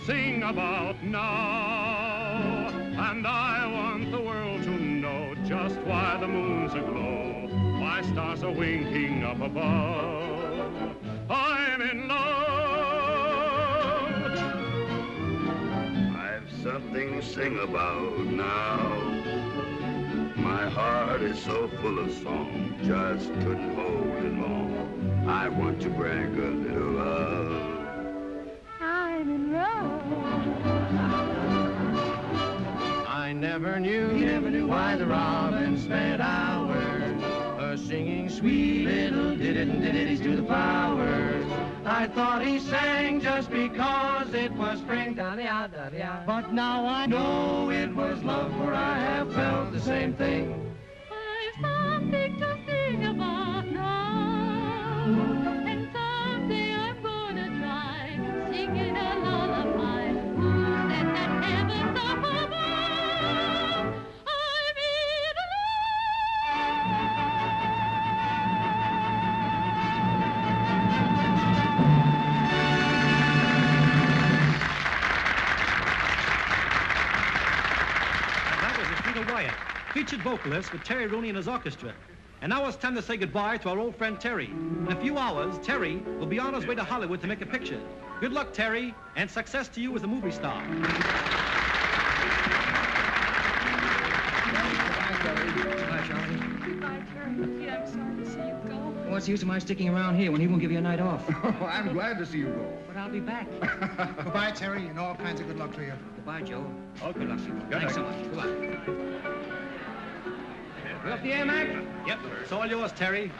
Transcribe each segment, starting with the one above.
sing about now. And I want the world to know just why the moon's aglow, why stars are winking up above. I'm in love. I've something to sing about now. My heart is so full of song, just couldn't hold it long. I want to brag a little love. I'm in love. I never knew why the robin spent hours singing sweet little ditties to the flowers. I thought he sang just because it was spring, but now I know it was love, for I have felt the same thing. I've something to sing about now, and someday I'm gonna try singing a lullaby. Who's that heavens up above? I'm in love. Wyatt, featured vocalist with Terry Rooney and his orchestra. And now it's time to say goodbye to our old friend Terry. In a few hours, Terry will be on his way to Hollywood to make a picture. Good luck, Terry, and success to you as a movie star. Goodbye, Terry. Goodbye, Charlie. Goodbye, Terry. Gee, I'm sorry to see you go. What's the use of my sticking around here when he won't give you a night off? Oh, I'm glad to see you go. But I'll be back. Goodbye, Terry, and all kinds of good luck to you. Goodbye, Joe. Okay. Good luck to you. Thanks so much. Goodbye. You up the air, Mac? Yep, it's all yours, Terry.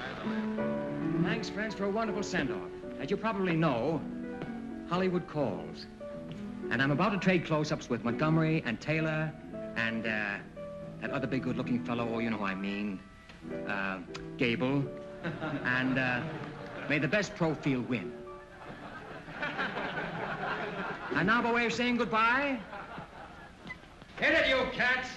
Thanks, friends, for a wonderful send-off. As you probably know, Hollywood calls. And I'm about to trade close-ups with Montgomery and Taylor and that other big good-looking fellow, oh, you know who I mean, Gable. And may the best pro field win. And now by way of saying goodbye, hit it, you cats!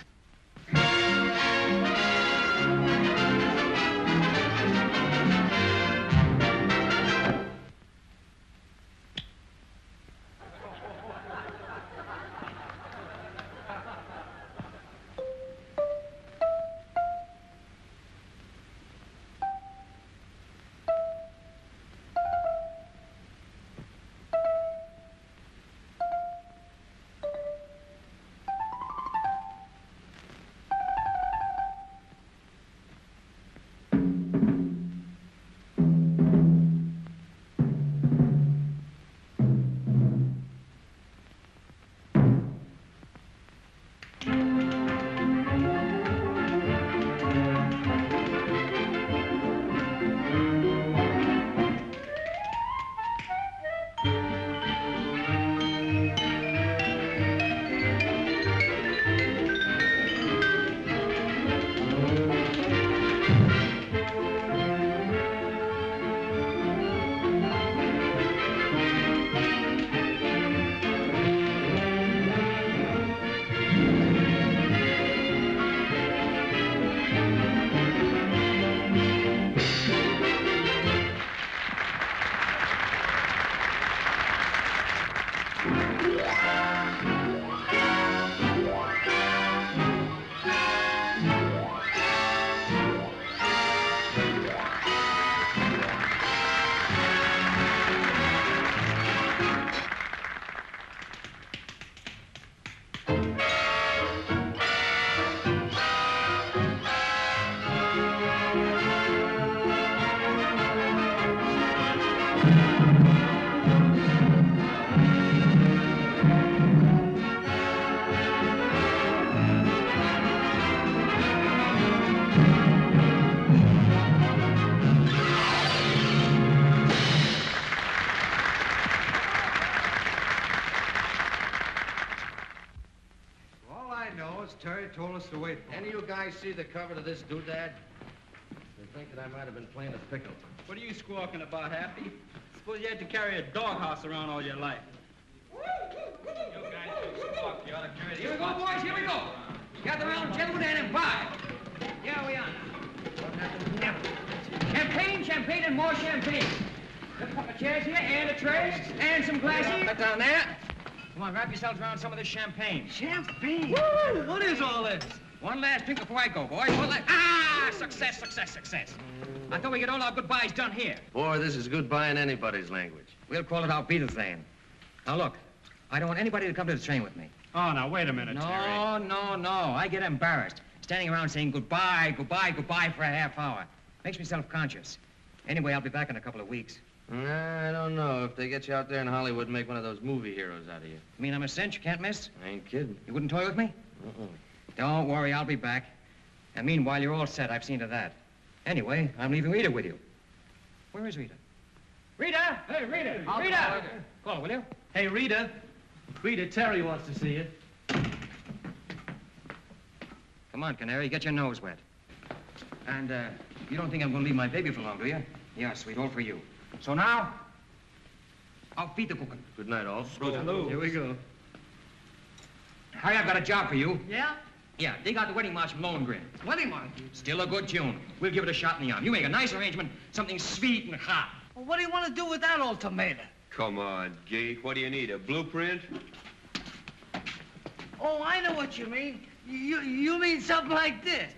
Terry told us to wait for him. Any of you guys see the cover to this doodad? They think that I might have been playing a pickle. What are you squawking about, Happy? Suppose you had to carry a doghouse around all your life. You guys don't squawk. You ought to carry Here we go, boys, here we go. Gather round, gentlemen, and imbibe. Here we are now. Champagne, champagne, and more champagne. A couple of chairs here, and a tray, and some glasses. Put down there. Come on, wrap yourselves around some of this champagne. Champagne? Woo! What is all this? One last drink before I go, boys. One last... Ah! Success, success, success. I thought we'd get all our goodbyes done here. Boy, this is goodbye in anybody's language. We'll call it our Beatles then. Now, look, I don't want anybody to come to the train with me. Oh, now, wait a minute, Terry. No. I get embarrassed. Standing around saying goodbye for a half hour. Makes me self-conscious. Anyway, I'll be back in a couple of weeks. I don't know. If they get you out there in Hollywood and make one of those movie heroes out of you. You mean I'm a cinch? You can't miss? I ain't kidding. You wouldn't toy with me? Don't worry, I'll be back. And meanwhile, you're all set. I've seen to that. Anyway, I'm leaving Rita with you. Where is Rita? Rita! Hey, Rita! Rita! Call her, will you? Hey, Rita. Rita, Terry wants to see you. Come on, Canary, get your nose wet. And, you don't think I'm gonna leave my baby for long, do you? Yeah, sweet, all for you. So now, I'll feed the cooking. Good night, all. Hello. Here we go. Harry, I've got a job for you. Yeah? Yeah, dig out the wedding march from Lohengrin. Wedding march? Still a good tune. We'll give it a shot in the arm. You make a nice arrangement, something sweet and hot. Well, what do you want to do with that ultimatum? Come on, Geek. What do you need, a blueprint? Oh, I know what you mean. You mean something like this.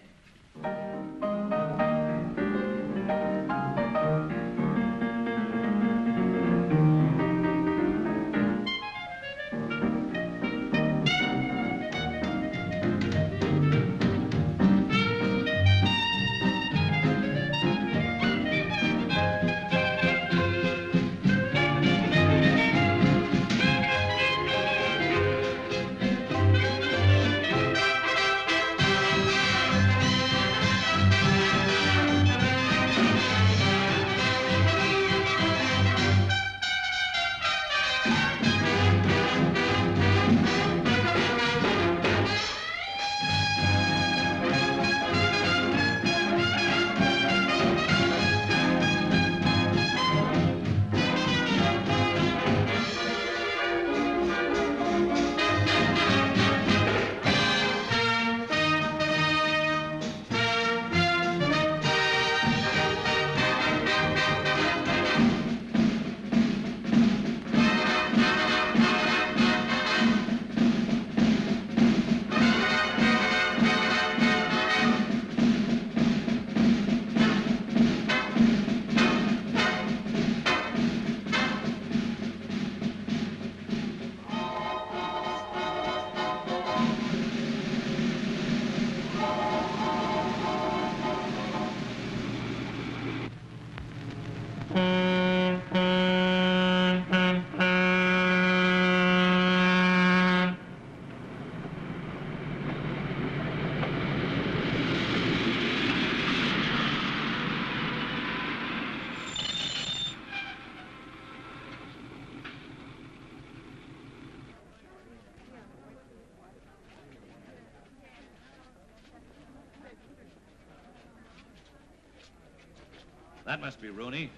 That must be Rooney.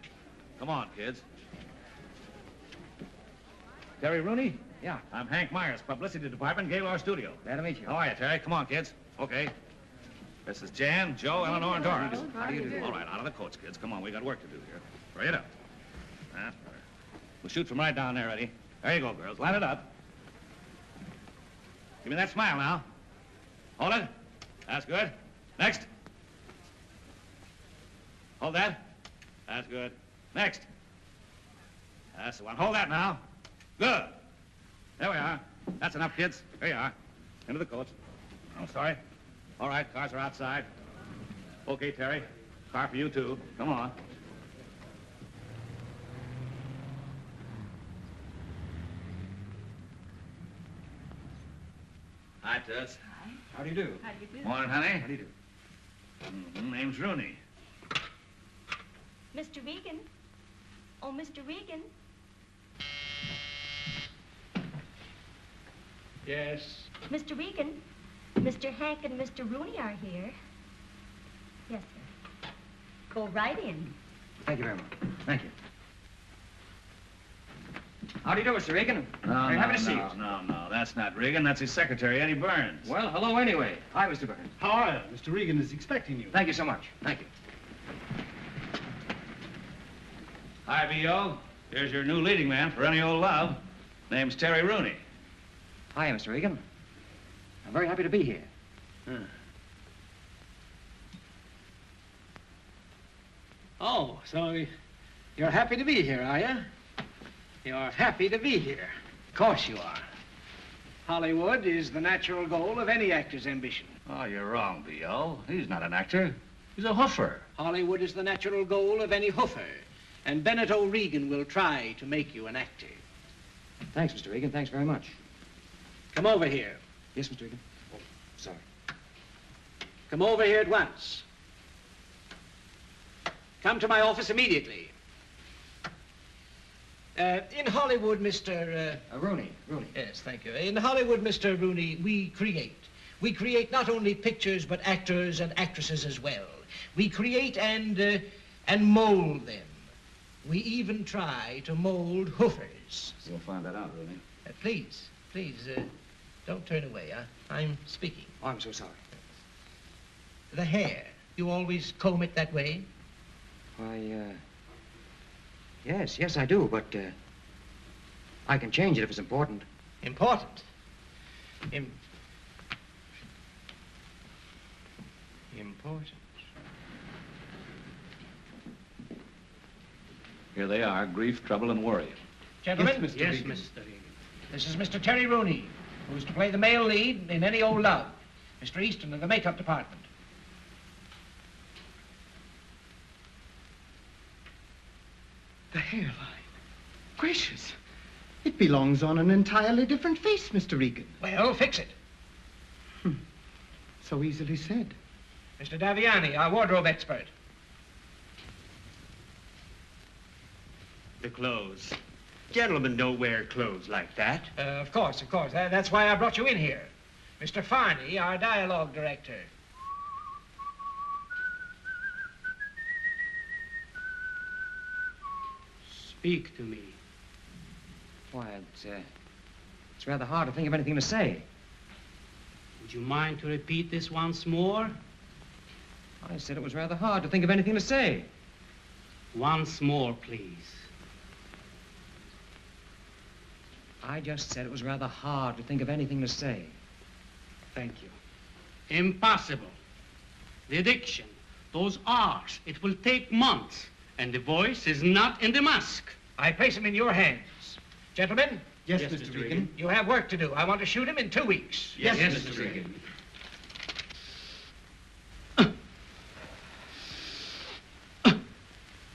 Come on, kids. Terry Rooney? Yeah. I'm Hank Myers, publicity department, Gaylord Studio. Glad to meet you. How are you, Terry? Come on, kids. Okay. This is Jan, Joe, Eleanor, and Doris. How do you do? All right, out of the coats, kids. Come on, we got work to do here. Hurry it up. That's better. We'll shoot from right down there, ready? There you go, girls. Line it up. Give me that smile now. Hold it. That's good. Next. Hold that. That's good. Next. That's the one. Hold that now. Good. There we are. That's enough, kids. Here you are. Into the coach. I'm sorry. All right, cars are outside. Okay, Terry. Car for you, too. Come on. Hi, Toots. Hi. How do you do? How do you do? Morning, honey. How do you do? Name's Rooney. Mr. Regan. Oh, Mr. Regan. Yes. Mr. Regan, Mr. Hank and Mr. Rooney are here. Yes, sir. Go right in. Thank you very much. Thank you. How do you do, Mr. Regan? Have a seat. No. That's not Regan. That's his secretary, Eddie Burns. Well, hello anyway. Hi, Mr. Burns. How are you? Mr. Regan is expecting you. Thank you so much. Thank you. Hi, V.O. Here's your new leading man for Any Old Love. Name's Terry Rooney. Hi, Mr. Regan. I'm very happy to be here. Oh, so you're happy to be here, are you? You're happy to be here. Of course you are. Hollywood is the natural goal of any actor's ambition. Oh, you're wrong, B.O. He's not an actor. He's a hoofer. Hollywood is the natural goal of any hoofer. And Bennett O'Regan will try to make you an actor. Thanks, Mr. Regan. Thanks very much. Come over here. Yes, Mr. Regan. Oh, sorry. Come over here at once. Come to my office immediately. In Hollywood, Mr. Rooney. Yes, thank you. In Hollywood, Mr. Rooney, we create. We create not only pictures, but actors and actresses as well. We create and mold them. We even try to mold hoofers. You'll find that out, Rooney. Please, don't turn away. I'm speaking. Oh, I'm so sorry. The hair, you always comb it that way? Why, yes, I do, but, I can change it if it's important. Important? Important. Here they are, grief, trouble, and worry. Gentlemen? Yes, Mr. Regan. Mr. Regan. This is Mr. Terry Rooney, who's to play the male lead in Any Old Love. Mr. Easton of the makeup department. The hairline. Gracious. It belongs on an entirely different face, Mr. Regan. Well, fix it. So easily said. Mr. Daviani, our wardrobe expert. The clothes. Gentlemen don't wear clothes like that. Of course. That's why I brought you in here. Mr. Farney, our dialogue director. Speak to me. Why, it's rather hard to think of anything to say. Would you mind to repeat this once more? I said it was rather hard to think of anything to say. Once more, please. I just said it was rather hard to think of anything to say. Thank you. Impossible. The diction, those R's, it will take months. And the voice is not in the mask. I place him in your hands. Gentlemen? Yes, Mr. Regan. You have work to do. I want to shoot him in 2 weeks. Yes, Mr. Regan.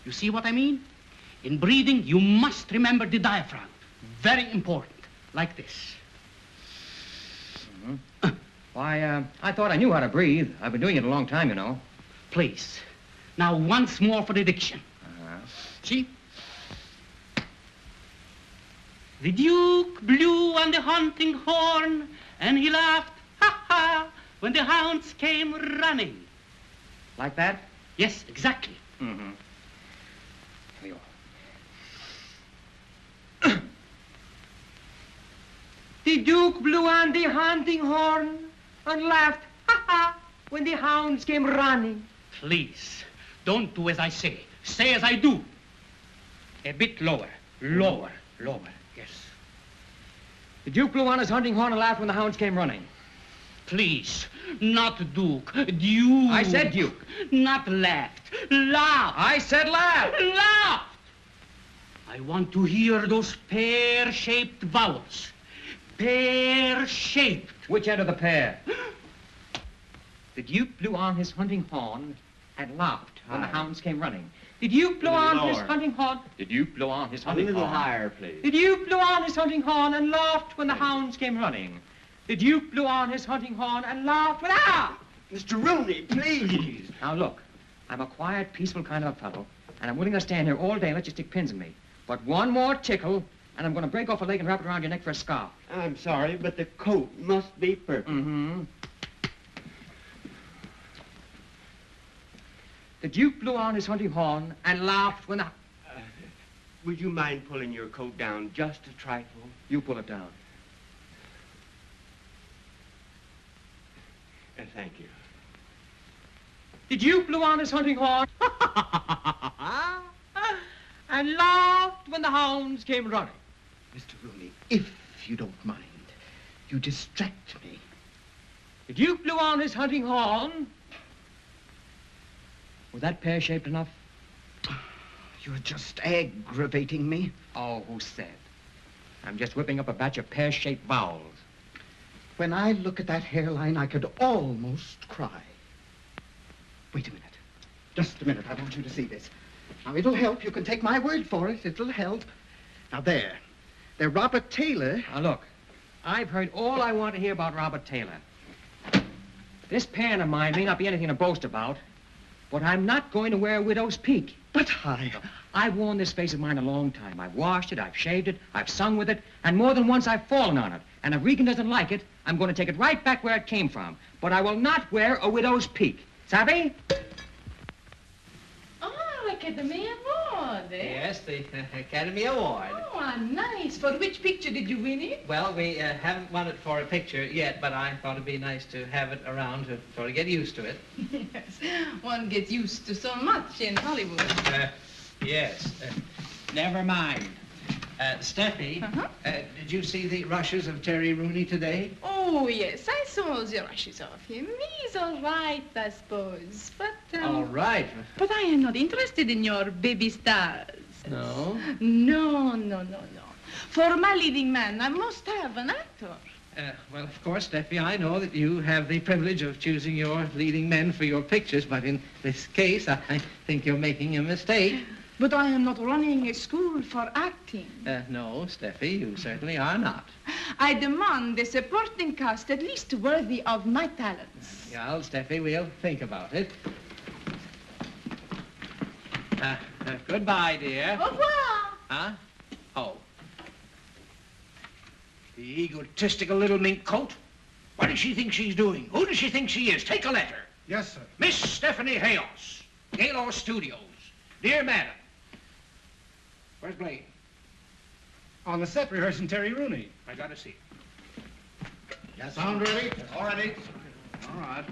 You see what I mean? In breathing, you must remember the diaphragm. Very important. Like this. Why, I thought I knew how to breathe. I've been doing it a long time, you know. Please. Now, once more for the diction. See? The Duke blew on the hunting horn, and he laughed, ha ha, when the hounds came running. Like that? Yes, exactly. Mm-hmm. Here we go. The Duke blew on the hunting horn and laughed, ha ha, when the hounds came running. Please, don't do as I say. Say as I do. A bit lower. Lower. Yes. The Duke blew on his hunting horn and laughed when the hounds came running. Please, not Duke. Duke. I said Duke. Not laughed. Laughed. I said laugh. Laughed. I want to hear those pear-shaped vowels. Pear-shaped. Which end of the pear? The Duke blew on his hunting horn and laughed when the hounds came running. The Duke blew on his hunting horn. The Duke blew on his hunting horn. A little higher, please. The Duke blew on his hunting horn and laughed when the hounds came running. The Duke blew on his hunting horn and laughed when... Ah! Mr. Rooney, please. Now, look, I'm a quiet, peaceful kind of a fellow, and I'm willing to stand here all day and let you stick pins in me. But one more tickle, and I'm going to break off a leg and wrap it around your neck for a scarf. I'm sorry, but the coat must be perfect. Mm-hmm. The Duke blew on his hunting horn and laughed when the... Would you mind pulling your coat down just a trifle? You pull it down. Thank you. The Duke blew on his hunting horn and laughed when the hounds came running. Mr. Rooney, if you don't mind, You distract me. The Duke blew on his hunting horn. Was that pear-shaped enough? You're just aggravating me. Oh, who said? I'm just whipping up a batch of pear-shaped vowels. When I look at that hairline, I could almost cry. Wait a minute. Just a minute. I want you to see this. Now, it'll help. You can take my word for it. It'll help. Now, there. They're Robert Taylor. Now, look. I've heard all I want to hear about Robert Taylor. This pan of mine may not be anything to boast about, but I'm not going to wear a widow's peak. But I've worn this face of mine a long time. I've washed it, I've shaved it, I've sung with it, and more than once I've fallen on it. And if Regan doesn't like it, I'm going to take it right back where it came from. But I will not wear a widow's peak. Savvy? Oh, Academy Award, eh? Yes, the Academy Award. Oh, nice. For which picture did you win it? Well, we haven't won it for a picture yet, but I thought it'd be nice to have it around to sort of get used to it. Yes, one gets used to so much in Hollywood. Yes. Never mind. Steffi, did you see the rushes of Terry Rooney today? Oh, yes, I saw the rushes of him. He's all right, I suppose, but... All right. But I am not interested in your baby stars. No? No. For my leading man, I must have an actor. Well, of course, Steffi, I know that you have the privilege of choosing your leading men for your pictures, but in this case, I think you're making a mistake. But I am not running a school for acting. No, Steffi, you certainly are not. I demand a supporting cast at least worthy of my talents. Well, Steffi, we'll think about it. Goodbye, dear. Au revoir. Huh? Oh. The egotistical little mink coat. What does she think she's doing? Who does she think she is? Take a letter. Yes, sir. Miss Stephanie Hayos, Gaylord Studios. Dear Madam. Where's Blaine? On the set rehearsing Terry Rooney. I gotta see. Yes, Sound ready? All ready. All right.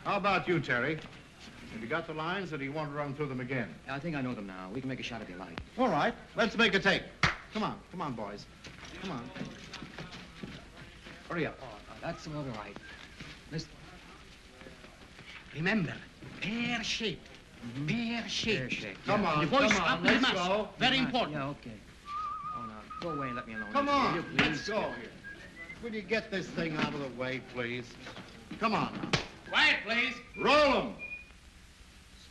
How about you, Terry? Have you got the lines, or do you want to run through them again? I think I know them now. We can make a shot if you like. All right. Let's make a take. Come on, boys. Come on. Hurry up. Oh, that's all right. Listen. Remember, pear-shaped. Pear-shaped. Pear-shaped. Come on, The voice come on, up in the let's mask. go. Very important. Yeah, okay. Oh, now, go away and let me alone. Come Will on, you, please? let's go here. Will you get this thing out of the way, please? Come on now. Quiet, please. Roll 'em.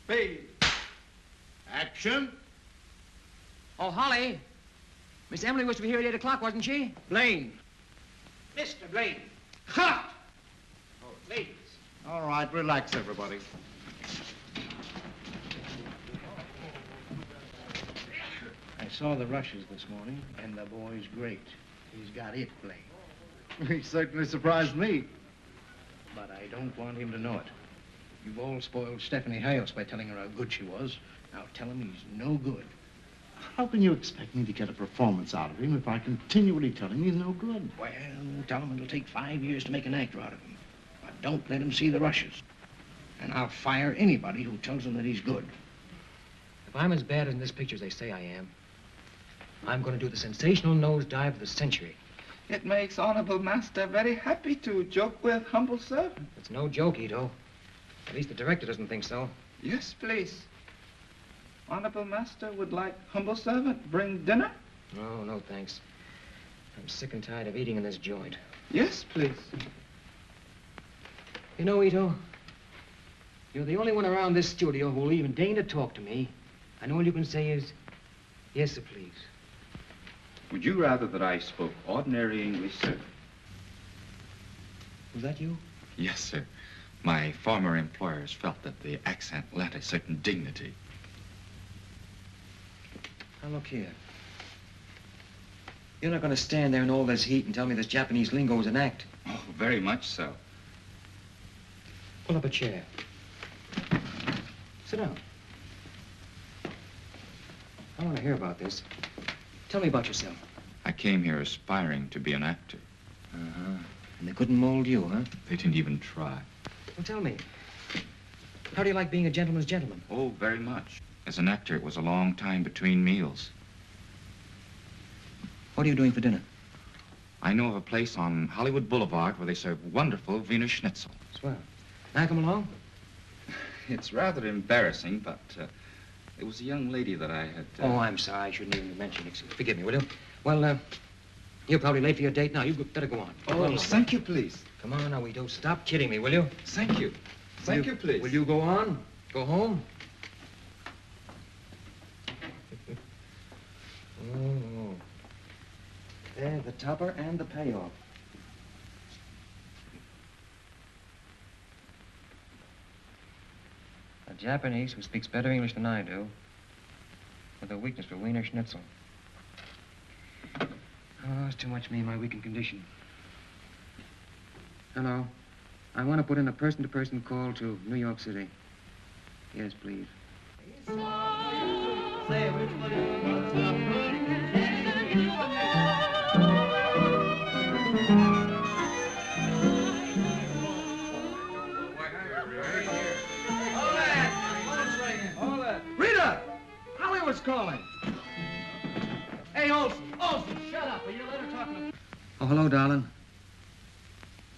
Speed. Action. Oh, Holly. Miss Emily was to be here at 8 o'clock, wasn't she? Blaine. Mr. Blaine. Cut! Oh, ladies. All right, relax, everybody. I saw the rushes this morning, and the boy's great. He's got it, Blaine. He certainly surprised me. But I don't want him to know it. You've all spoiled Stephanie Hayos by telling her how good she was. Now tell him he's no good. How can you expect me to get a performance out of him if I continually tell him he's no good? Well, tell him it'll take 5 years to make an actor out of him. But don't let him see the rushes. And I'll fire anybody who tells him that he's good. If I'm as bad in this picture as they say I am, I'm going to do the sensational nosedive of the century. It makes Honorable Master very happy to joke with humble servant. It's no joke, Ito. At least the director doesn't think so. Yes, please. Honorable Master would like humble servant bring dinner? No, no, thanks. I'm sick and tired of eating in this joint. Yes, please. You know, Ito, you're the only one around this studio who will even deign to talk to me. And all you can say is, yes, sir, please. Would you rather that I spoke ordinary English, sir? Was that you? Yes, sir. My former employers felt that the accent lent a certain dignity. Now, look here. You're not going to stand there in all this heat and tell me this Japanese lingo is an act. Oh, very much so. Pull up a chair. Sit down. I want to hear about this. Tell me about yourself. I came here aspiring to be an actor. Uh-huh. And they couldn't mold you, huh? They didn't even try. Well, tell me. How do you like being a gentleman's gentleman? Oh, very much. As an actor, it was a long time between meals. What are you doing for dinner? I know of a place on Hollywood Boulevard where they serve wonderful Wiener Schnitzel. Swell. Now come along. It's rather embarrassing, but it was a young lady that I had... Oh, I'm sorry. I shouldn't even mention it. Forgive me, will you? Well, you're probably late for your date now. You better go on. Oh, thank you, please. Come on now, Guido. Stop kidding me, will you? Thank you. Thank you, please. Will you go on? Go home? Oh. There's the topper and the payoff. A Japanese who speaks better English than I do, with a weakness for Wiener Schnitzel. Oh, it's too much for me in my weakened condition. Hello. I want to put in a person-to-person call to New York City. Yes, please. Say which one Rita! Hollywood's calling. Hey, Olson, shut up. Will you let her talk to the... Oh, hello, darling.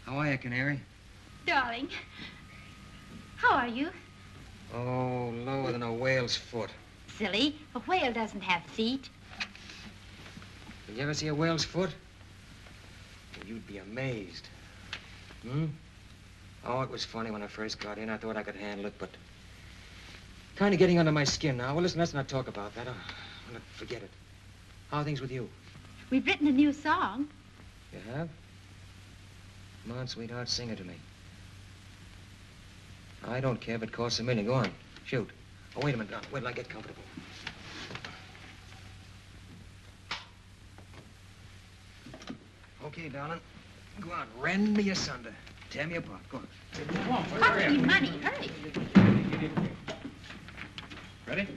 How are you, Canary? Darling, how are you? Oh, lower than a whale's foot. Silly, a whale doesn't have feet. Did you ever see a whale's foot? Well, you'd be amazed. Hmm? Oh, it was funny when I first got in. I thought I could handle it, but kind of getting under my skin now. Well, listen, let's not talk about that. Forget it. How are things with you? We've written a new song. You have? Come on, sweetheart, sing it to me. I don't care if it costs $1 million. Go on, shoot. Oh, wait a minute, wait till I get comfortable. Okay, darling. Go on, rend me asunder. Tear me apart. Go on. Cost me money. Hurry. Ready?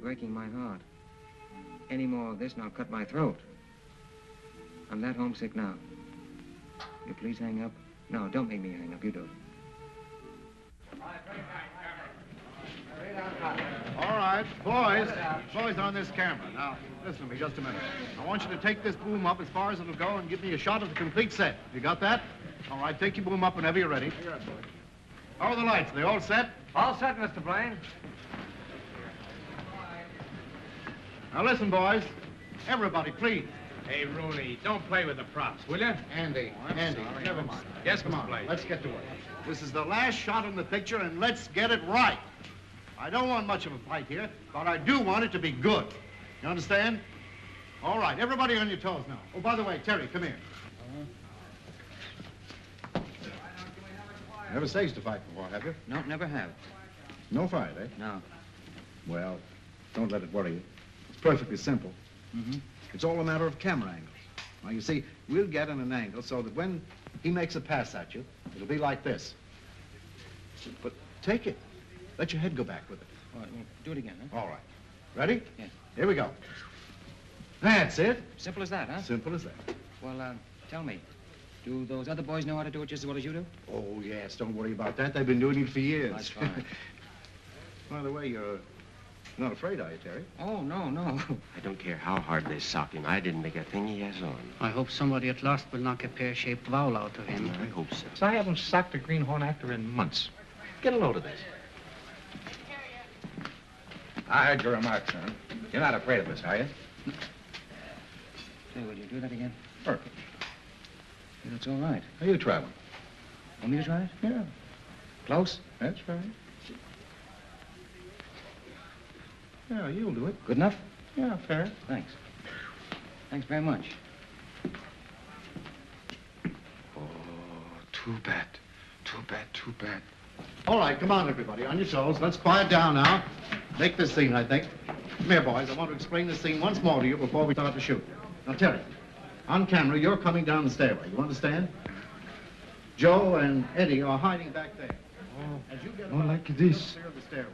Breaking my heart. any more of this and I'll cut my throat. I'm that homesick now. You please hang up? No, don't make me hang up. You do it. All right, boys. Boys on this camera. Now, listen to me just a minute. I want you to take this boom up as far as it'll go and give me a shot of the complete set. You got that? All right, take your boom up whenever you're ready. How are the lights? They all set? All set, Mr. Blaine. Now listen, boys. Everybody, please. Hey, Rooney, don't play with the props, will you? Andy, never mind. Yes, Come on, Blaine. let's get to work. This is the last shot in the picture, and let's get it right. I don't want much of a fight here, but I do want it to be good. You understand? All right, everybody on your toes now. Oh, by the way, Terry, come here. Never staged a fight before, have you? No, never have. No fight, eh? No. Well, don't let it worry you. It's perfectly simple. Mm-hmm. It's all a matter of camera angles. Now, you see, we'll get in an angle so that when he makes a pass at you, it'll be like this. But take it. Let your head go back with it. All right, well, do it again, huh? All right. Ready? Yeah. Here we go. That's it. Simple as that, huh? Simple as that. Well, tell me, do those other boys know how to do it just as well as you do? Oh, yes, don't worry about that. They've been doing it for years. That's fine. By the way, you're not afraid, are you, Terry? Oh, no, no. I don't care how hard they sock him. I didn't make a thing he has on. I hope somebody at last will knock a pear-shaped vowel out of him. I hope so. So I haven't socked a greenhorn actor in months. Get a load of this. I heard your remarks, son. You're not afraid of us, are you? Say, will you do that again? Perfect. Yeah, that's all right. Are you traveling? Want me to try it? Yeah. Close? That's right. Yeah, you'll do it. Good enough? Yeah, fair. Thanks. Thanks very much. Oh, too bad. Too bad, too bad. All right, come on, everybody, on your toes. Let's quiet down now. Make this scene, I think. Come here, boys. I want to explain this scene once more to you before we start to shoot. Now, Terry, on camera, you're coming down the stairway. You understand? Joe and Eddie are hiding back there. As you get about like this. clear of the stairway.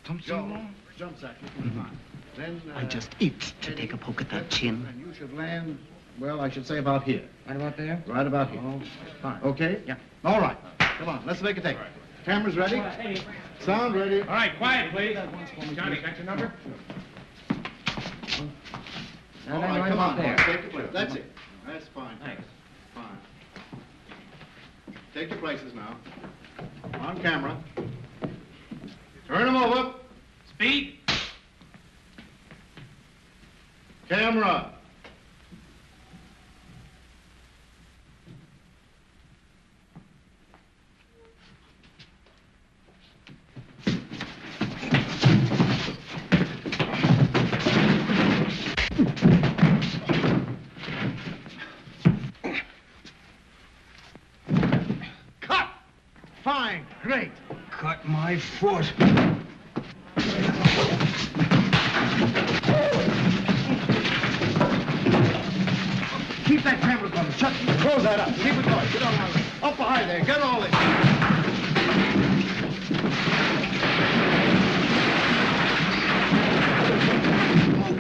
Something Joe wrong? jumps at you from behind. Then, I just itch to take a poke at that chin. And you should land, well, I should say about here. Right about there? Right about here. Oh, fine. Okay? Yeah. All right. Come on, let's make a take. Cameras ready? Sound ready? All right, quiet, please. Johnny, got your number? Now, All then, right, right come about on, there. boys, take your place. That's it. That's fine. Thanks. Fine. Take your places now. On camera. Turn them over. Speed. Camera. Cut! Fine. Great. Cut my foot. Keep that camera going. Shut. Close that up. Keep it going. Get on out. Up high there. Get all this.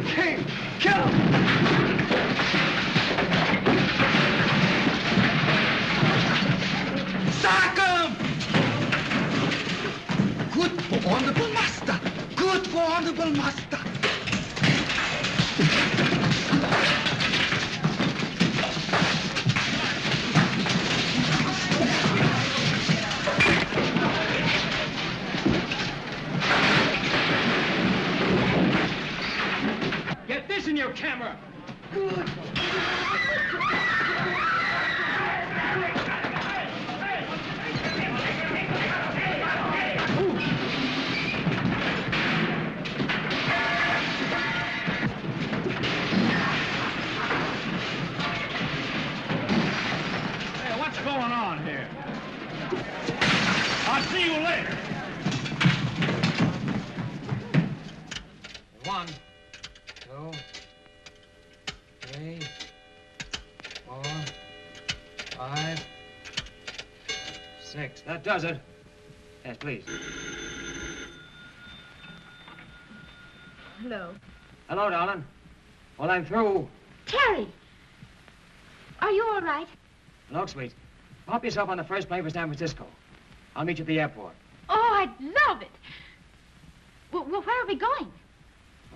Okay, kill him. Sack him! Good for honorable master. Good for honorable master. Get this in your camera. Hey, what's going on here? I'll see you later. 1, 2, 3, 4, 5, 6. That does it. Yes, please. Hello. Hello, darling. Well, I'm through. Terry! Are you all right? Look, sweet. Pop yourself on the first plane for San Francisco. I'll meet you at the airport. Oh, I'd love it. Well, where are we going?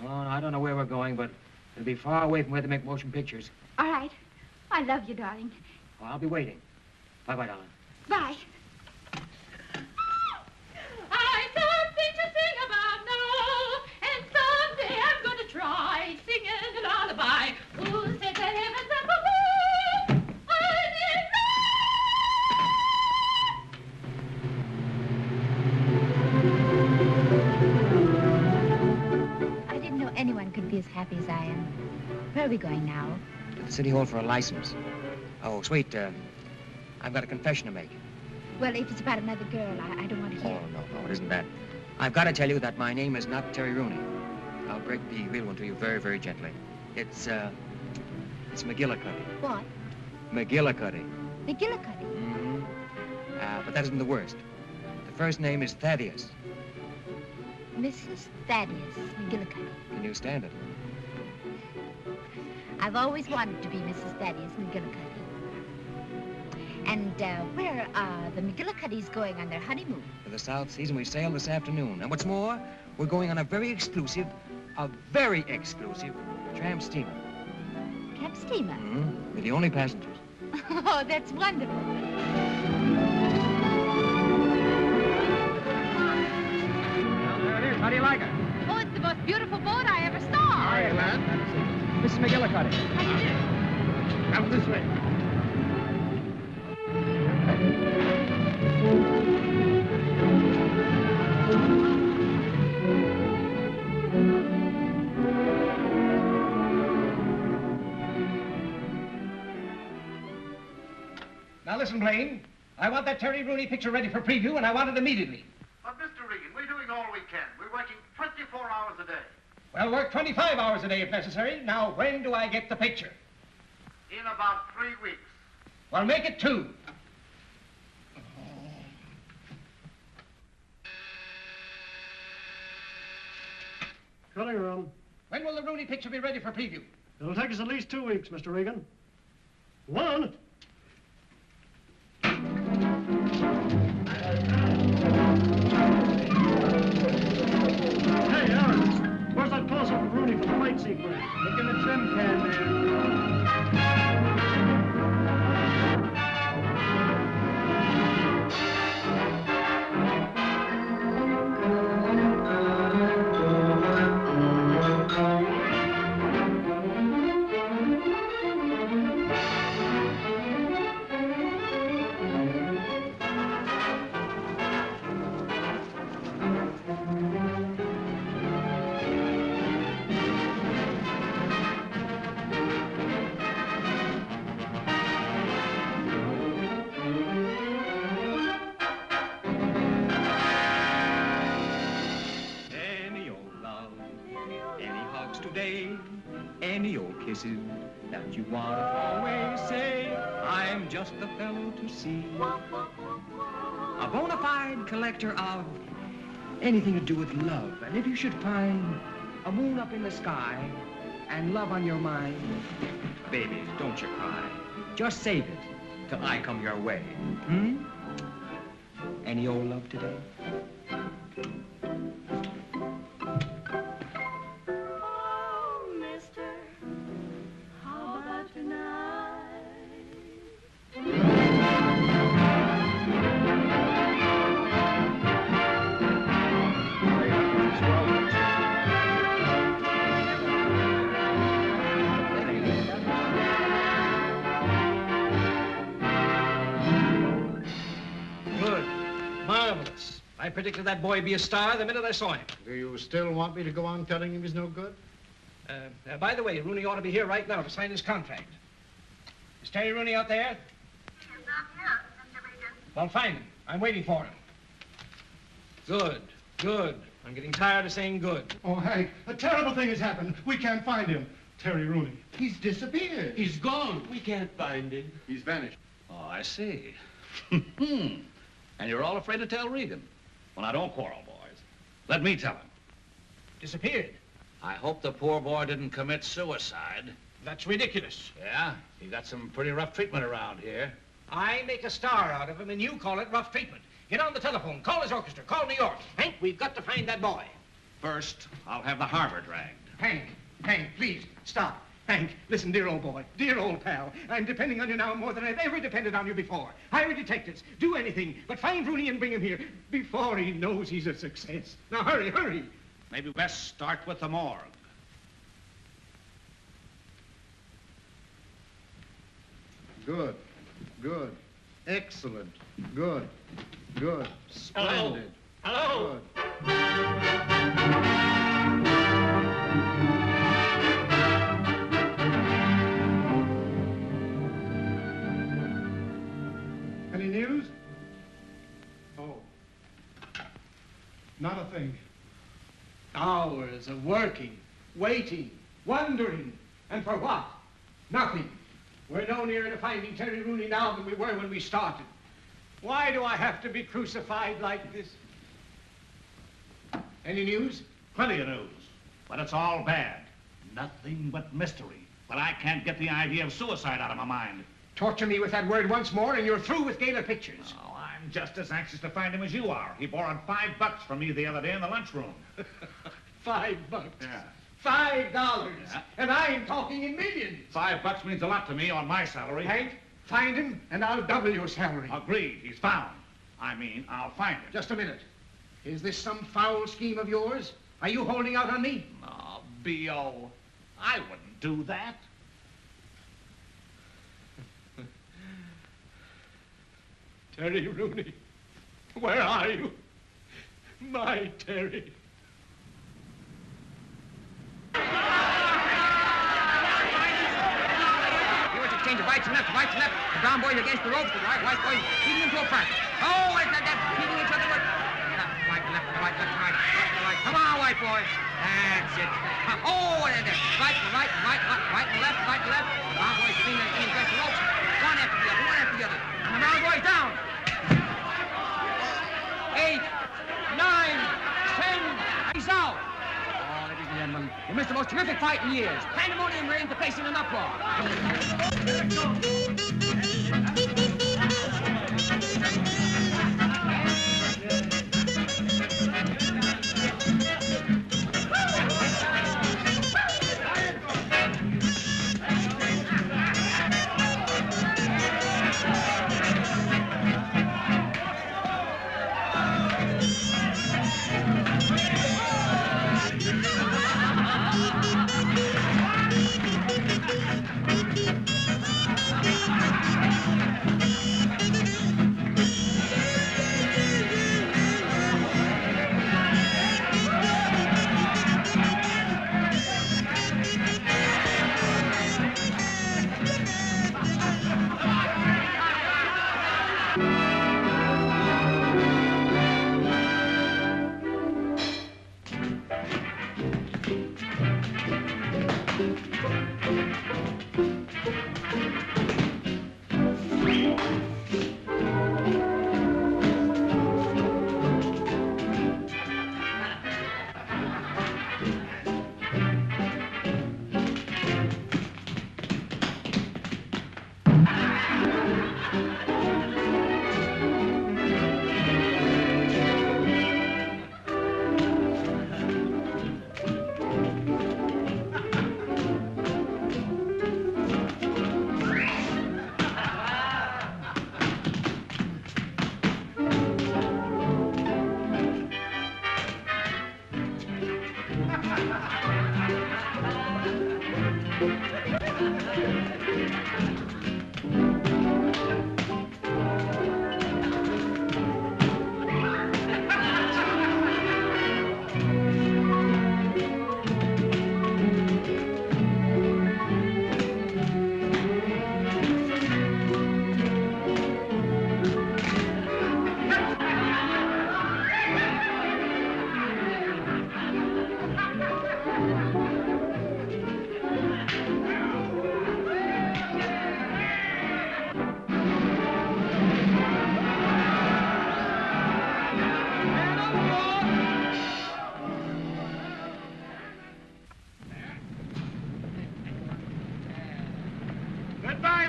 Oh, I don't know where we're going, but it'll be far away from where they make motion pictures. All right. I love you, darling. Well, I'll be waiting. Bye-bye, darling. Bye. I something to sing about now, and someday I'm going to try singing a lullaby. Who said the heavens up above? I did I didn't know anyone could be as happy as I am. Where are we going now? To the city hall for a license. Oh, sweet, I've got a confession to make. Well, if it's about another girl, I don't want to hear. Oh, no, it isn't that. I've got to tell you that my name is not Terry Rooney. I'll break the real one to you very, very gently. It's McGillicuddy. What? McGillicuddy. McGillicuddy? Mm-hmm. But that isn't the worst. The first name is Thaddeus. Mrs. Thaddeus McGillicuddy. Can you stand it? I've always wanted to be Mrs. Thaddeus McGillicuddy. And where are the McGillicuddys going on their honeymoon? To the South Seas, and we sail this afternoon. And what's more, we're going on a very exclusive tramp steamer. Tramp steamer? Mm-hmm. We're the only passengers. Oh, that's wonderful. Well, there it is. How do you like her? Oh, it's the most beautiful boat I ever saw. How are you, lad? Mrs. McGillicuddy. How do you do? Come this way. Now listen, Blaine. I want that Terry Rooney picture ready for preview, and I want it immediately. But, Mr. Regan, we're doing all we can. We're working 24 hours a day. Well, work 25 hours a day if necessary. Now, when do I get the picture? In about 3 weeks. Well, make it 2. Cutting room. When will the Rooney picture be ready for preview? It'll take us at least 2 weeks, Mr. Regan. 1. Hey, Aaron, where's that close-up of Rooney for the fight sequence? Look in the trim can there. Any old kisses that you want to always say, I'm just the fellow to see. A bona fide collector of anything to do with love. And if you should find a moon up in the sky and love on your mind, baby, don't you cry. Just save it till I come your way. Any old love today? Marvelous. I predicted that boy be a star the minute I saw him. Do you still want me to go on telling him he's no good? By the way, Rooney ought to be here right now to sign his contract. Is Terry Rooney out there? He is not here, Mr. Regan. Well, find him. I'm waiting for him. Good, good. I'm getting tired of saying good. Oh, Hank, a terrible thing has happened. We can't find him. Terry Rooney. He's disappeared. He's gone. We can't find him. He's vanished. Oh, I see. And you're all afraid to tell Regan. Well, now, don't quarrel, boys. Let me tell him. Disappeared. I hope the poor boy didn't commit suicide. That's ridiculous. Yeah? He got some pretty rough treatment around here. I make a star out of him, and you call it rough treatment. Get on the telephone. Call his orchestra. Call New York. Hank, we've got to find that boy. First, I'll have the harbor dragged. Hank, please, stop. Hank, listen, dear old boy, dear old pal. I'm depending on you now more than I've ever depended on you before. Hire detectives, do anything, but find Rooney and bring him here before he knows he's a success. Now, hurry, hurry. Maybe best start with the morgue. Good. Good. Excellent. Good. Good. Splendid. Hello. Good. Any news? Oh. Not a thing. Hours of working, waiting, wondering, and for what? Nothing. We're no nearer to finding Terry Rooney now than we were when we started. Why do I have to be crucified like this? Any news? Plenty of news, but it's all bad. Nothing but mystery. But I can't get the idea of suicide out of my mind. Torture me with that word once more and you're through with Gaylor Pictures. Oh, I'm just as anxious to find him as you are. He borrowed $5 from me the other day in the lunchroom. $5. Yeah. $5. Yeah. And I'm talking in millions. $5 means a lot to me on my salary. Hank, find him and I'll double your salary. Agreed. He's found. I mean, I'll find him. Just a minute. Is this some foul scheme of yours? Are you holding out on me? Oh, B.O., I wouldn't do that. Terry Rooney, where are you? My Terry. Exchange of rights and left. The brown boys against the ropes, the white boys feeding into a front. Oh, it's that feeding each other with right, left, right. Come on, white boy. That's it. Oh, and then right, and left. The brown boys feeding against the ropes. One after the other. And the brown boys down. 8, 9, 10. He's out. Oh, ladies and gentlemen, you missed the most terrific fight in years. Pandemonium reigns, the place in an uproar.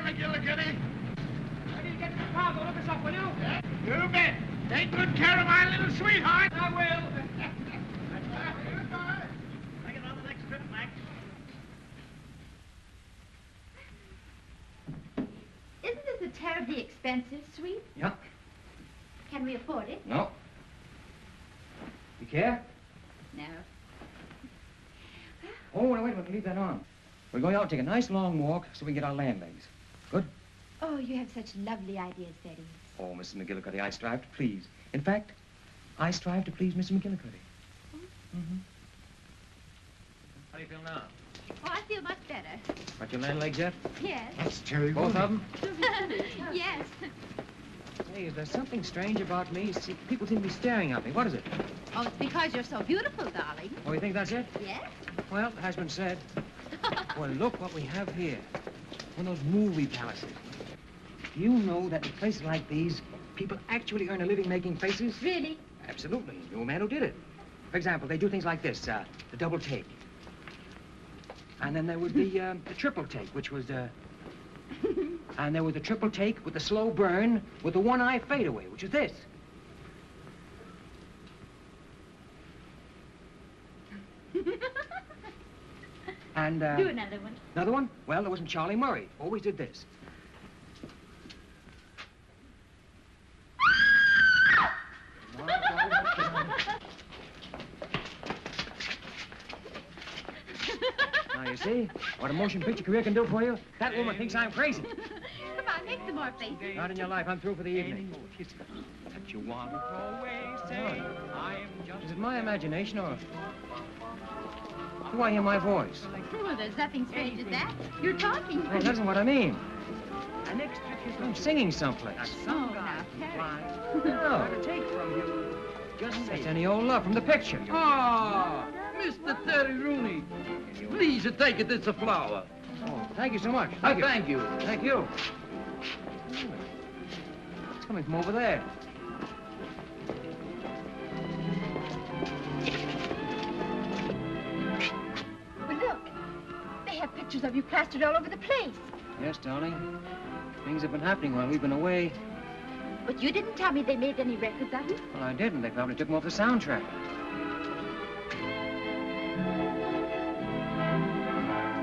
McGillicuddy. How do you get to the cargo? Look us up, will you? You bet. Take good care of my little sweetheart. I will. Take it on the next trip, Mac. Isn't this a terribly expensive suite? Yeah. Can we afford it? No. You care? No. Oh, wait a minute. Leave that on. We're going out and take a nice long walk so we can get our land legs. Good? Oh, you have such lovely ideas, Betty. Oh, Mrs. McGillicuddy, I strive to please. In fact, I strive to please Mr. McGillicuddy. Mm-hmm. How do you feel now? Oh, I feel much better. Got your land legs yet? Yes. That's Terry Both Rooney. of them? Yes. Hey, there's something strange about me. See, people seem to be staring at me. What is it? Oh, it's because you're so beautiful, darling. Oh, you think that's it? Yes? Well, it has been said. Well, look what we have here. One of those movie palaces. Do you know that in places like these, people actually earn a living making faces? Really? Absolutely. You know a man who did it. For example, they do things like this, the double take. And then there would be the triple take, which was, and there was the triple take with the slow burn with the one-eye fadeaway, which is this. And, Do another one. Another one? Well, there wasn't Charlie Murray. Always did this. Now, you see what a motion picture career can do for you? That woman thinks I'm crazy. Come on, make some more faces. Not in your life. I'm through for the evening. That you want to always say, I am just... Is it my imagination, or... Do I hear my voice? Well, there's nothing strange in that. You're talking. No, that isn't what I mean. I'm singing someplace. Oh, now, Terry. No. Take from you. Just any old love from the picture. Ah, Mr. Terry Rooney. Please take it. It's a flower. Oh, thank you so much. Thank you. Thank you. It's coming from over there. Well, look. They have pictures of you plastered all over the place. Yes, darling. Things have been happening while we've been away. But you didn't tell me they made any records of you. Well, I didn't. They probably took them off the soundtrack.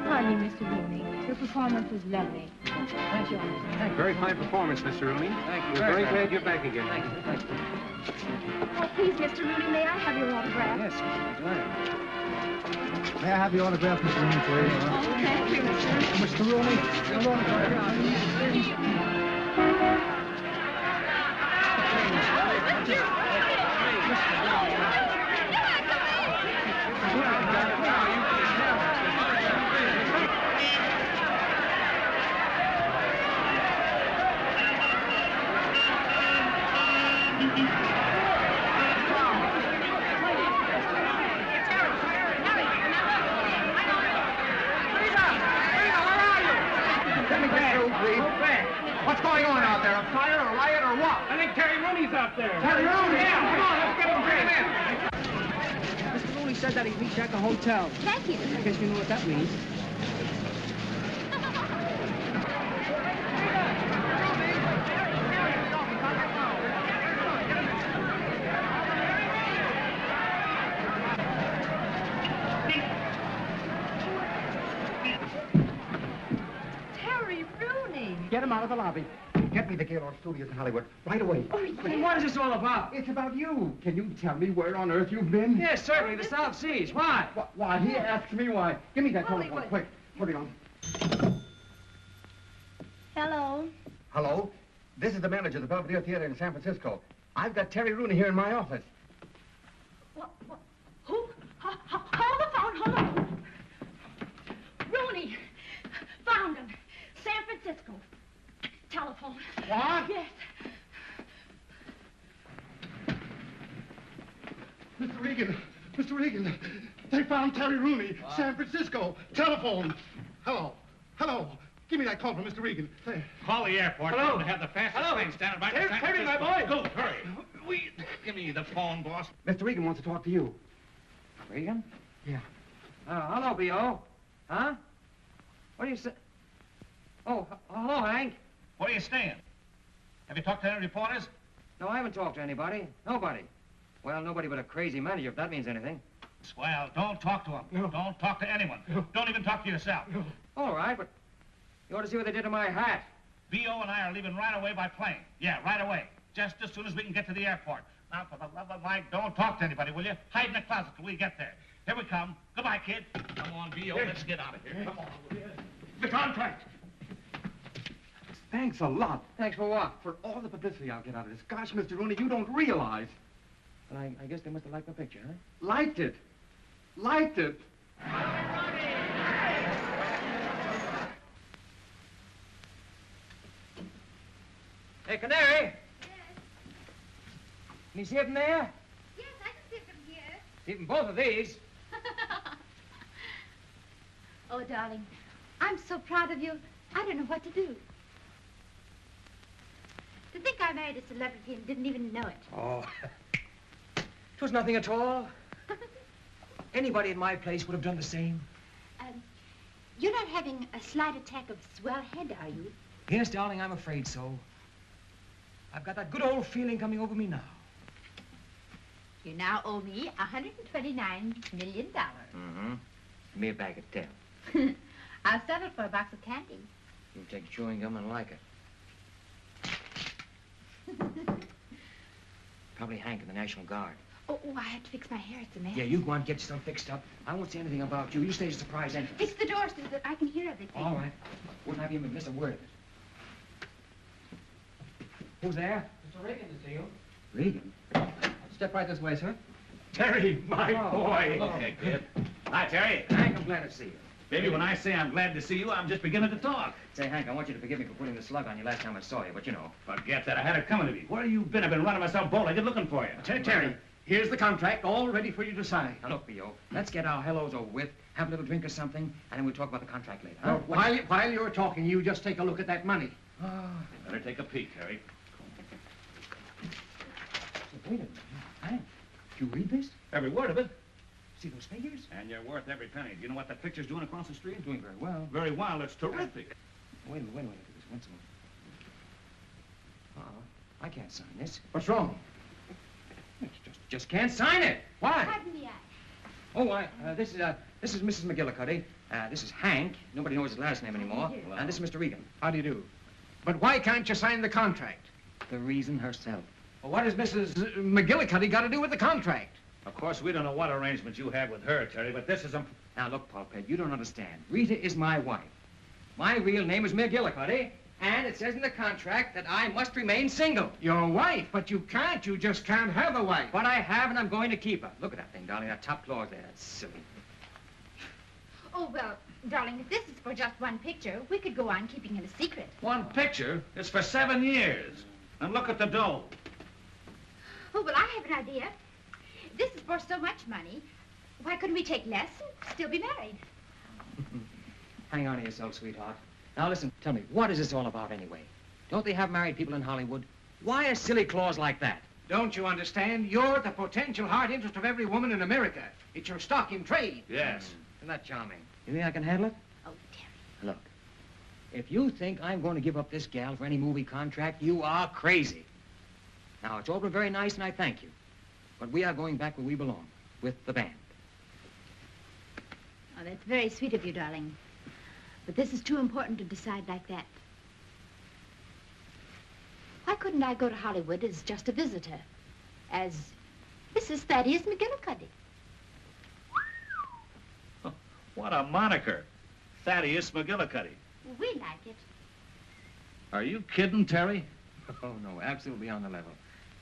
Pardon me, Mr. Rooney. Your performance was lovely. Thank you. Very fine performance, Mr. Rooney. Thank you. We're very glad you're back again. Thank you. Thank you. Oh, please, Mr. Rooney, may I have your autograph? Yes, glad. May I have your autograph, Mr. Rooney, please? Oh, thank you, Mr. Rooney, your autograph. What's going on out there? A fire, a riot, or what? I think Terry Rooney's out there. Terry Rooney? Yeah, come on, let's get him. Bring him in. Mr. Rooney said that he'd meet you at the hotel. Thank you. I guess you know what that means. Terry Rooney. Get him out of the lobby. Get me the Gaylord Studios in Hollywood right away. Oh, yes. What is this all about? It's about you. Can you tell me where on earth you've been? Yes, certainly, the South Seas. Why? Why? He asked me why. Give me that telephone, quick. Put it on. Hello. Hello? This is the manager of the Belvedere Theater in San Francisco. I've got Terry Rooney here in my office. What? Who? Hold the phone, hold on. Rooney. Found him. San Francisco. Telephone. What? Yes. Mr. Regan, Mr. Regan, they found Terry Rooney, San Francisco. Telephone. Hello. Hello. Give me that call from Mr. Regan. Hey. Call the airport. Hello. Tell them to have the fastest plane standing by Terry, San Terry, my Francisco. boy. Go, hurry. Give me the phone, boss. Mr. Regan wants to talk to you. Regan? Yeah. Hello, B.O. Huh? What do you say? Oh, hello, Hank. Where are you staying? Have you talked to any reporters? No, I haven't talked to anybody. Nobody. Well, nobody but a crazy manager, if that means anything. Well, don't talk to him. No. Don't talk to anyone. No. Don't even talk to yourself. No. All right, but you ought to see what they did to my hat. B.O. and I are leaving right away by plane. Yeah, right away. Just as soon as we can get to the airport. Now, for the love of Mike, don't talk to anybody, will you? Hide in the closet till we get there. Here we come. Goodbye, kid. Come on, B.O., let's get out of here. Come on. The contract. Thanks a lot. Thanks for what? For all the publicity I'll get out of this. Gosh, Mr. Rooney, you don't realize. Well, I guess they must have liked my picture, huh? Liked it. Liked it. Hey, Canary. Yes. Can you see it from there? Yes, I can see it from here. See from both of these. Oh, darling, I'm so proud of you. I don't know what to do. To think I married a celebrity and didn't even know it. Oh. It was nothing at all. Anybody in my place would have done the same. You're not having a slight attack of swell head, are you? Yes, darling, I'm afraid so. I've got that good old feeling coming over me now. You now owe me $129 million. Mm-hmm. Give me a bag of 10. I'll settle for a box of candy. You take chewing gum and like it. Probably Hank in the National Guard. Oh, I have to fix my hair. It's a mess. Yeah, you go on, get yourself fixed up. I won't say anything about you. You stay as a surprise entrance. Fix the door so that I can hear everything. All right. Wouldn't have you miss a word of it. Who's there? Mr. Regan to see you. Regan? Step right this way, sir. Terry, my boy. Oh. Okay, kid. Hi, Terry. Hank, I'm glad to see you. Baby, when I say I'm glad to see you, I'm just beginning to talk. Say, Hank, I want you to forgive me for putting the slug on you last time I saw you, but you know. Forget that. I had it coming to me. Where have you been? I've been running myself bow-legged looking for you. Terry, here's the contract, all ready for you to sign. Now, look, B.O., let's get our hellos over with, have a little drink or something, and then we'll talk about the contract later. Huh? While you're talking, you just take a look at that money. Better take a peek, Terry. Wait a minute. Hank, did you read this? Every word of it. See those figures? And you're worth every penny. Do you know what that picture's doing across the street? Doing very well. Very well. It's terrific. Wait a minute. Look at this once more. I can't sign this. What's wrong? Just can't sign it. Why? Pardon me, This is Mrs. McGillicuddy. This is Hank. Nobody knows his last name anymore. Well. And this is Mr. Regan. How do you do? But why can't you sign the contract? The reason herself. Well, what has Mrs. McGillicuddy got to do with the contract? Of course, we don't know what arrangement you have with her, Terry, but this is a... Now, look, Pulphead, you don't understand. Rita is my wife. My real name is McGillicuddy, and it says in the contract that I must remain single. Your wife, but you can't. You just can't have a wife. But I have, and I'm going to keep her. Look at that thing, darling, that top clause there. That's silly. Oh, well, darling, if this is for just one picture, we could go on keeping it a secret. One picture? It's for 7 years. And look at the dough. Oh, well, I have an idea. This is for so much money. Why couldn't we take less and still be married? Hang on to yourself, sweetheart. Now, listen, tell me, what is this all about anyway? Don't they have married people in Hollywood? Why a silly clause like that? Don't you understand? You're the potential heart interest of every woman in America. It's your stock in trade. Yes. Isn't that charming? You think I can handle it? Oh, Terry. Look, if you think I'm going to give up this gal for any movie contract, you are crazy. Now, it's all been very nice, and I thank you. But we are going back where we belong, with the band. Oh, that's very sweet of you, darling. But this is too important to decide like that. Why couldn't I go to Hollywood as just a visitor? As Mrs. Thaddeus McGillicuddy? What a moniker. Thaddeus McGillicuddy. We like it. Are you kidding, Terry? Oh, no, absolutely on the level.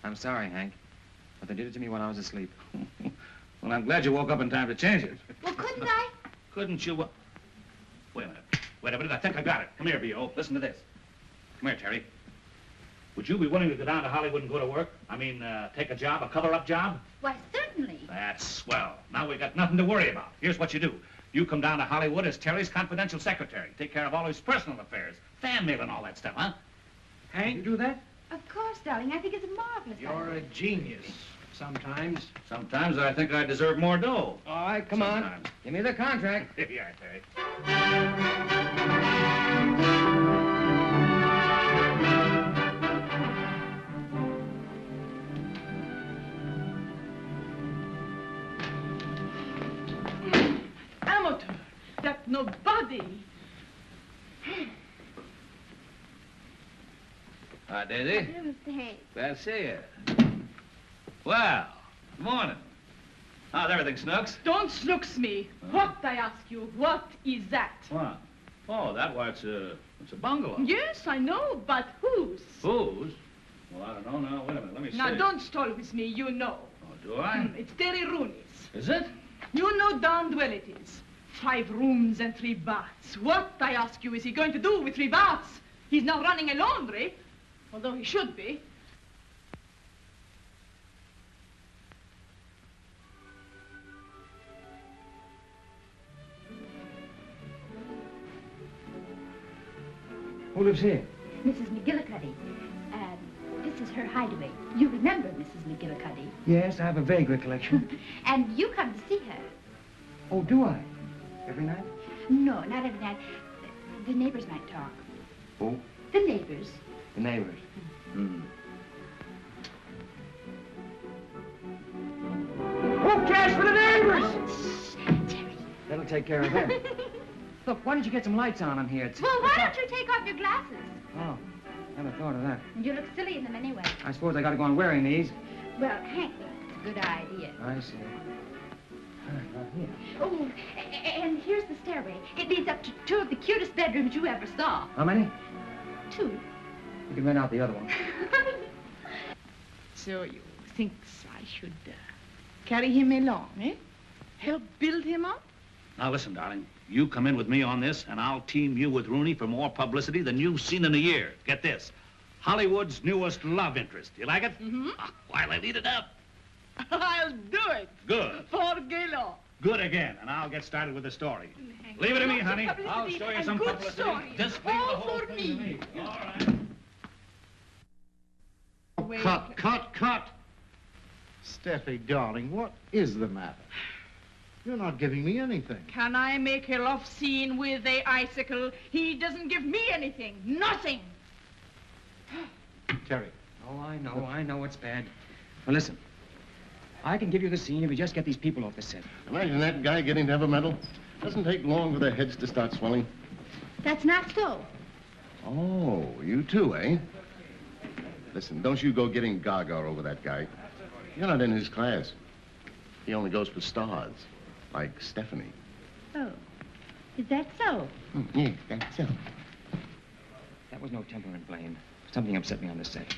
I'm sorry, Hank, but they did it to me while I was asleep. Well, I'm glad you woke up in time to change it. Well, couldn't I? Couldn't you? Wait a minute. Wait a minute. I think I got it. Come here, B.O. Listen to this. Come here, Terry. Would you be willing to go down to Hollywood and go to work? I mean, take a job, a cover-up job? Why, certainly. That's swell. Now we've got nothing to worry about. Here's what you do. You come down to Hollywood as Terry's confidential secretary. Take care of all his personal affairs. Fan mail and all that stuff, huh? Hank, you do that? Of course, darling. I think it's a marvelous You're a genius. Sometimes. Sometimes I think I deserve more dough. All right, come on. Give me the contract. Here you are, Terry. Hi, Daisy. Hey. Glad to see you. Well, good morning. How's everything, Snooks? Don't snooks me. What, I ask you, what is that? What? Oh, that why it's a bungalow. Yes, I know, but whose? Whose? Well, I don't know now. Wait a minute, let me see. Now, don't stall with me, you know. Oh, do I? It's Terry Rooney's. Is it? You know darned well it is. 5 rooms and 3 baths. What, I ask you, is he going to do with 3 baths? He's not running a laundry, although he should be. Who lives here? Mrs. McGillicuddy. This is her hideaway. You remember Mrs. McGillicuddy. Yes, I have a vague recollection. And you come to see her. Oh, do I? Every night? No, not every night. The neighbors might talk. Who? The neighbors. The neighbors. Hmm. Who cares for the neighbors? Terry. That'll take care of them. Look, why don't you get some lights on in here? Well, why don't you take off your glasses? Oh, never thought of that. You look silly in them anyway. I suppose I gotta go on wearing these. Well, Hank, it's a good idea. I see. Here. Oh, and here's the stairway. It leads up to 2 of the cutest bedrooms you ever saw. How many? 2. You can rent out the other one. So you think I should carry him along, eh? Help build him up? Now, listen, darling. You come in with me on this, and I'll team you with Rooney for more publicity than you've seen in a year. Get this. Hollywood's newest love interest. You like it? Mm-hmm. Why, I'll eat it up. I'll do it. Good. For Gaylord. Good again, and I'll get started with the story. Leave it to me, honey. I'll show you some publicity. Just leave the whole thing to me. All right. Cut. Steffi, darling, what is the matter? You're not giving me anything. Can I make a love scene with a icicle? He doesn't give me anything. Nothing. Terry. Oh, I know it's bad. Well, listen. I can give you the scene if you just get these people off the set. Imagine that guy getting to have a medal. Doesn't take long for their heads to start swelling. That's not so. Oh, you too, eh? Listen, don't you go getting gaga over that guy. You're not in his class. He only goes for stars, like Stephanie. Oh, is that so? Yes, that's so. That was no temperament, Blaine. Something upset me on the set.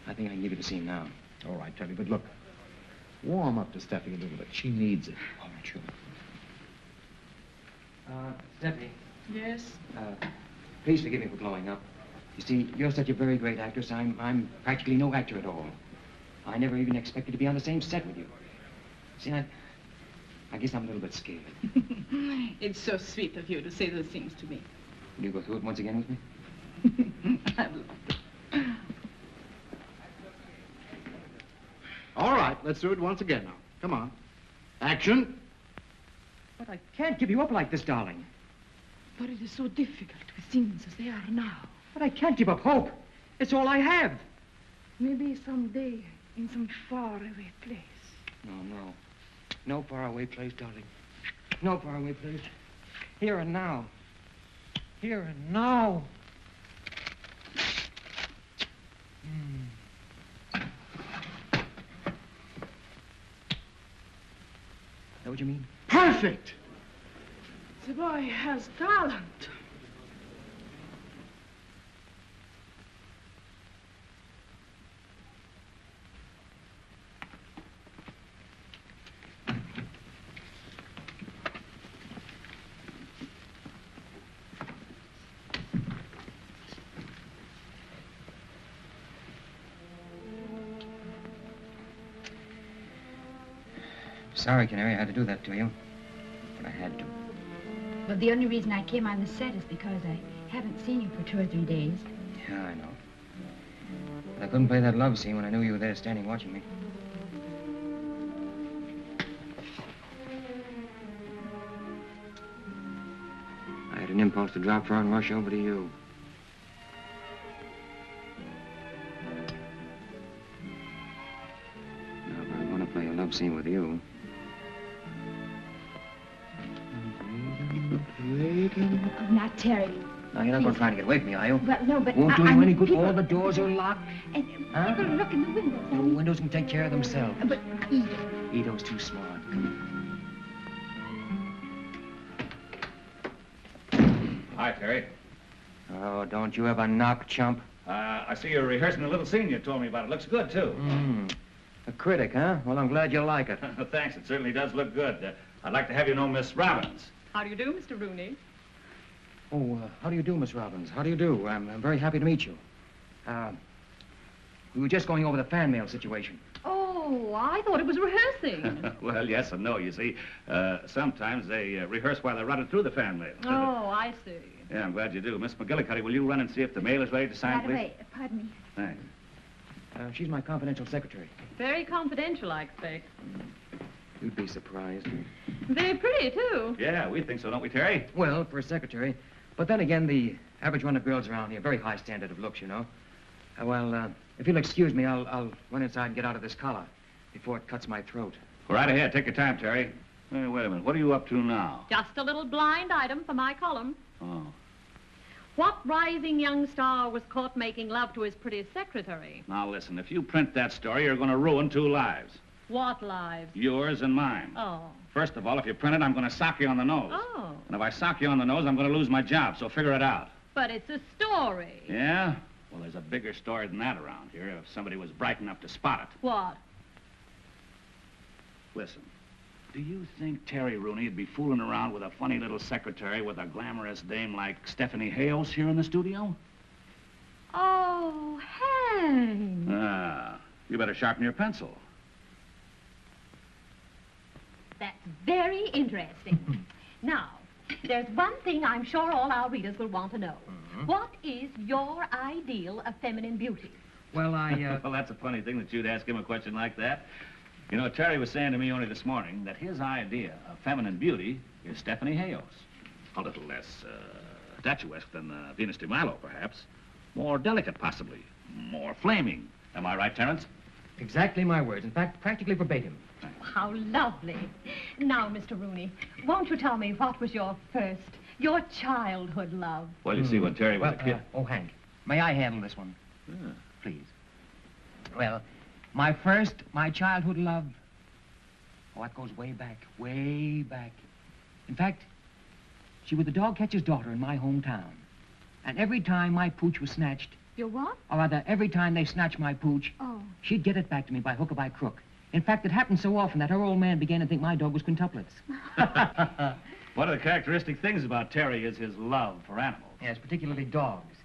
I think I can give you the scene now. All right, Terry, but look. Warm up to Steffi a little bit. She needs it. All right, sure. Steffi. Yes? Please forgive me for blowing up. You see, you're such a very great actress. I'm practically no actor at all. I never even expected to be on the same set with you. See, I guess I'm a little bit scared. It's so sweet of you to say those things to me. Will you go through it once again with me? I'd love to. All right, let's do it once again now. Come on. Action. But I can't give you up like this, darling. But it is so difficult with things as they are now. But I can't give up hope. It's all I have. Maybe someday in some faraway place. No. No faraway place, darling. No faraway place. Here and now. Here and now. Is that what you mean? Perfect! The boy has talent. Sorry, Canary, I had to do that to you. But I had to. Well, the only reason I came on the set is because I haven't seen you for 2 or 3 days. Yeah, I know. But I couldn't play that love scene when I knew you were there standing watching me. I had an impulse to drop her and rush over to you. Now, if I want to play a love scene with you... Oh, now, Terry, Now, you're not going to try to get away from me, are you? Well, no, but Won't do you I mean, any good. people- All the doors are locked. And people look in the windows. The windows can take care of themselves. But Ito. Ito's too smart. Hi, Terry. Oh, don't you ever knock, chump. I see you're rehearsing a little scene you told me about. It looks good, too. A critic, huh? Well, I'm glad you like it. Thanks. It certainly does look good. I'd like to have you know Miss Robbins. How do you do, Mr. Rooney? Oh, how do you do, Miss Robbins? How do you do? I'm very happy to meet you. We were just going over the fan mail situation. Oh, I thought it was rehearsing. Well, yes and no, you see. Sometimes they rehearse while they're running through the fan mail. Oh, I see. Yeah, I'm glad you do. Miss McGillicuddy, will you run and see if the mail is ready to sign, By the please? way, pardon me. Thanks. She's my confidential secretary. Very confidential, I expect. You'd be surprised. Very pretty, too. Yeah, we think so, don't we, Terry? Well, for a secretary. But then again, the average run of girls around here, very high standard of looks, you know. If you'll excuse me, I'll run inside and get out of this collar before it cuts my throat. Go right ahead. Take your time, Terry. Hey, wait a minute. What are you up to now? Just a little blind item for my column. Oh. What rising young star was caught making love to his pretty secretary? Now, listen. If you print that story, you're going to ruin 2 lives. What lives? Yours and mine. Oh. First of all, if you print it, I'm going to sock you on the nose. Oh. And if I sock you on the nose, I'm going to lose my job, so figure it out. But it's a story. Yeah? Well, there's a bigger story than that around here, if somebody was bright enough to spot it. What? Listen, do you think Terry Rooney'd be fooling around with a funny little secretary with a glamorous dame like Stephanie Hales here in the studio? Oh, Hank. You better sharpen your pencil. That's very interesting. Now, there's one thing I'm sure all our readers will want to know. What is your ideal of feminine beauty? Well, Well, that's a funny thing that you'd ask him a question like that. You know, Terry was saying to me only this morning that his idea of feminine beauty is Stephanie Hales. A little less statuesque than Venus de Milo, perhaps. More delicate, possibly. More flaming. Am I right, Terence? Exactly my words. In fact, practically verbatim. How lovely. Now, Mr. Rooney, won't you tell me what was your childhood love? Well, you see, when Terry was a kid... Hank, may I handle this one? Yeah. Please. Well, my childhood love, that goes way back, way back. In fact, she was the dog catcher's daughter in my hometown. And every time my pooch was snatched... Your what? Or rather, every time they snatched my pooch, she'd get it back to me by hook or by crook. In fact, it happened so often that her old man began to think my dog was quintuplets. One of the characteristic things about Terry is his love for animals. Yes, particularly dogs.